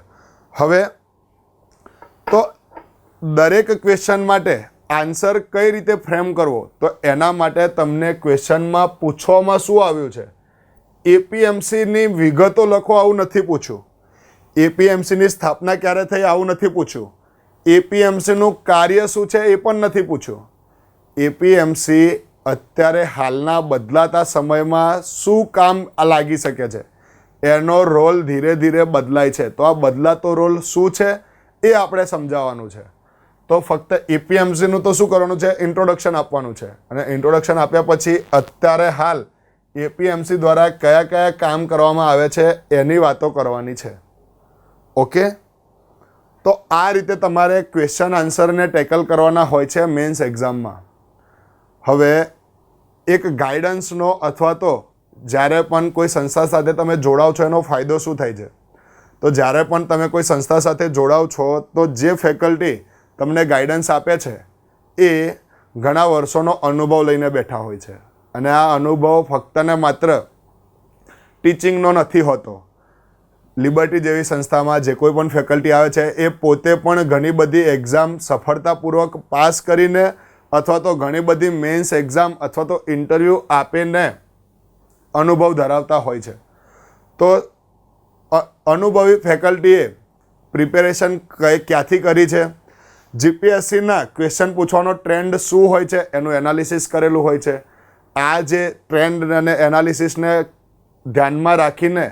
હવે તો દરેક ક્વેશ્ચન માટે આન્સર કઈ રીતે ફ્રેમ કરવો, તો એના માટે તમને ક્વેશ્ચનમાં પૂછવામાં શું આવ્યું છે, એપીએમસીની વિગતો લખો આવું નથી પૂછ્યું. એપીએમસીની સ્થાપના ક્યારે થઈ આવું નથી પૂછ્યું. એપીએમસીનું કાર્ય શું છે એ પણ નથી પૂછ્યું. એપીએમસી અત્યારે હાલના બદલાતા સમયમાં શું કામ લાગી શકે છે, એનો રોલ ધીરે ધીરે બદલાય છે. તો આ બદલાતો રોલ શું છે એ આપણે સમજાવવાનું છે. તો ફક્ત એપીએમસીનું તો શું કરવાનું છે, ઇન્ટ્રોડક્શન આપવાનું છે. અને ઇન્ટ્રોડક્શન આપ્યા પછી અત્યારે હાલ એપીએમસી દ્વારા કયા કયા કામ કરવામાં આવે છે એની વાતો કરવાની છે. ઓકે? તો આ રીતે તમારે ક્વેશ્ચન આન્સરને ટેકલ કરવાના હોય છે મેન્સ એક્ઝામમાં. હવે એક ગાઈડન્સનો અથવા તો જ્યારે પણ કોઈ સંસ્થા સાથે તમે જોડાવ છો એનો ફાયદો શું થાય છે? તો જ્યારે પણ તમે કોઈ સંસ્થા સાથે જોડાવ છો તો જે ફેકલ્ટી તમને ગાઈડન્સ આપે છે એ ઘણા વર્ષોનો અનુભવ લઈને બેઠા હોય છે. અને આ અનુભવ ફક્ત ને માત્ર ટીચિંગનો નથી હોતો. લિબર્ટી જેવી સંસ્થામાં જે કોઈ પણ ફેકલ્ટી આવે છે એ પોતે પણ ઘણી બધી એક્ઝામ સફળતાપૂર્વક પાસ કરીને અથવા તો ઘણી બધી મેન્સ એક્ઝામ અથવા તો ઇન્ટરવ્યૂ આપીને અનુભવ ધરાવતા હોય છે. તો અનુભવી ફેકલ્ટીએ પ્રિપેરેશન ક્યાંથી કરી છે, જીપીએસસીના ક્વેશ્ચન પૂછવાનો ટ્રેન્ડ શું હોય છે એનું એનાલિસિસ કરેલું હોય છે. આ જે ટ્રેન્ડ અને એનાલિસિસને ધ્યાનમાં રાખીને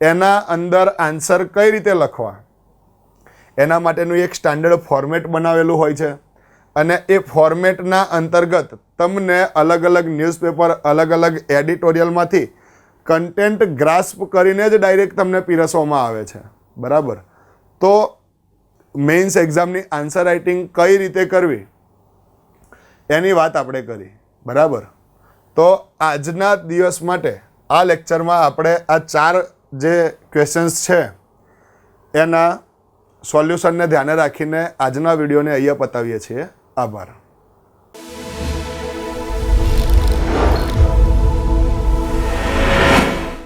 એના અંદર આન્સર કઈ રીતે લખવા એના માટેનું એક સ્ટાન્ડર્ડ ફોર્મેટ બનાવેલું હોય છે. અને એ ફોર્મેટના અંતર્ગત તમને અલગ અલગ ન્યૂઝપેપર, અલગ અલગ એડિટોરિયલમાંથી કન્ટેન્ટ ગ્રાસ્પ કરીને જ ડાયરેક્ટ તમને પીરસવામાં આવે છે. બરાબર? તો મેઇન્સ એક્ઝામની આન્સર રાઇટિંગ કઈ રીતે કરવી એની વાત આપણે કરી. બરાબર? તો આજના દિવસ માટે આ લેક્ચરમાં આપણે આ 4 જે ક્વેશ્ચન્સ છે એના સોલ્યુશનને ધ્યાને રાખીને આજના વિડીયોને અહીંયા પતાવીએ છીએ. આભાર.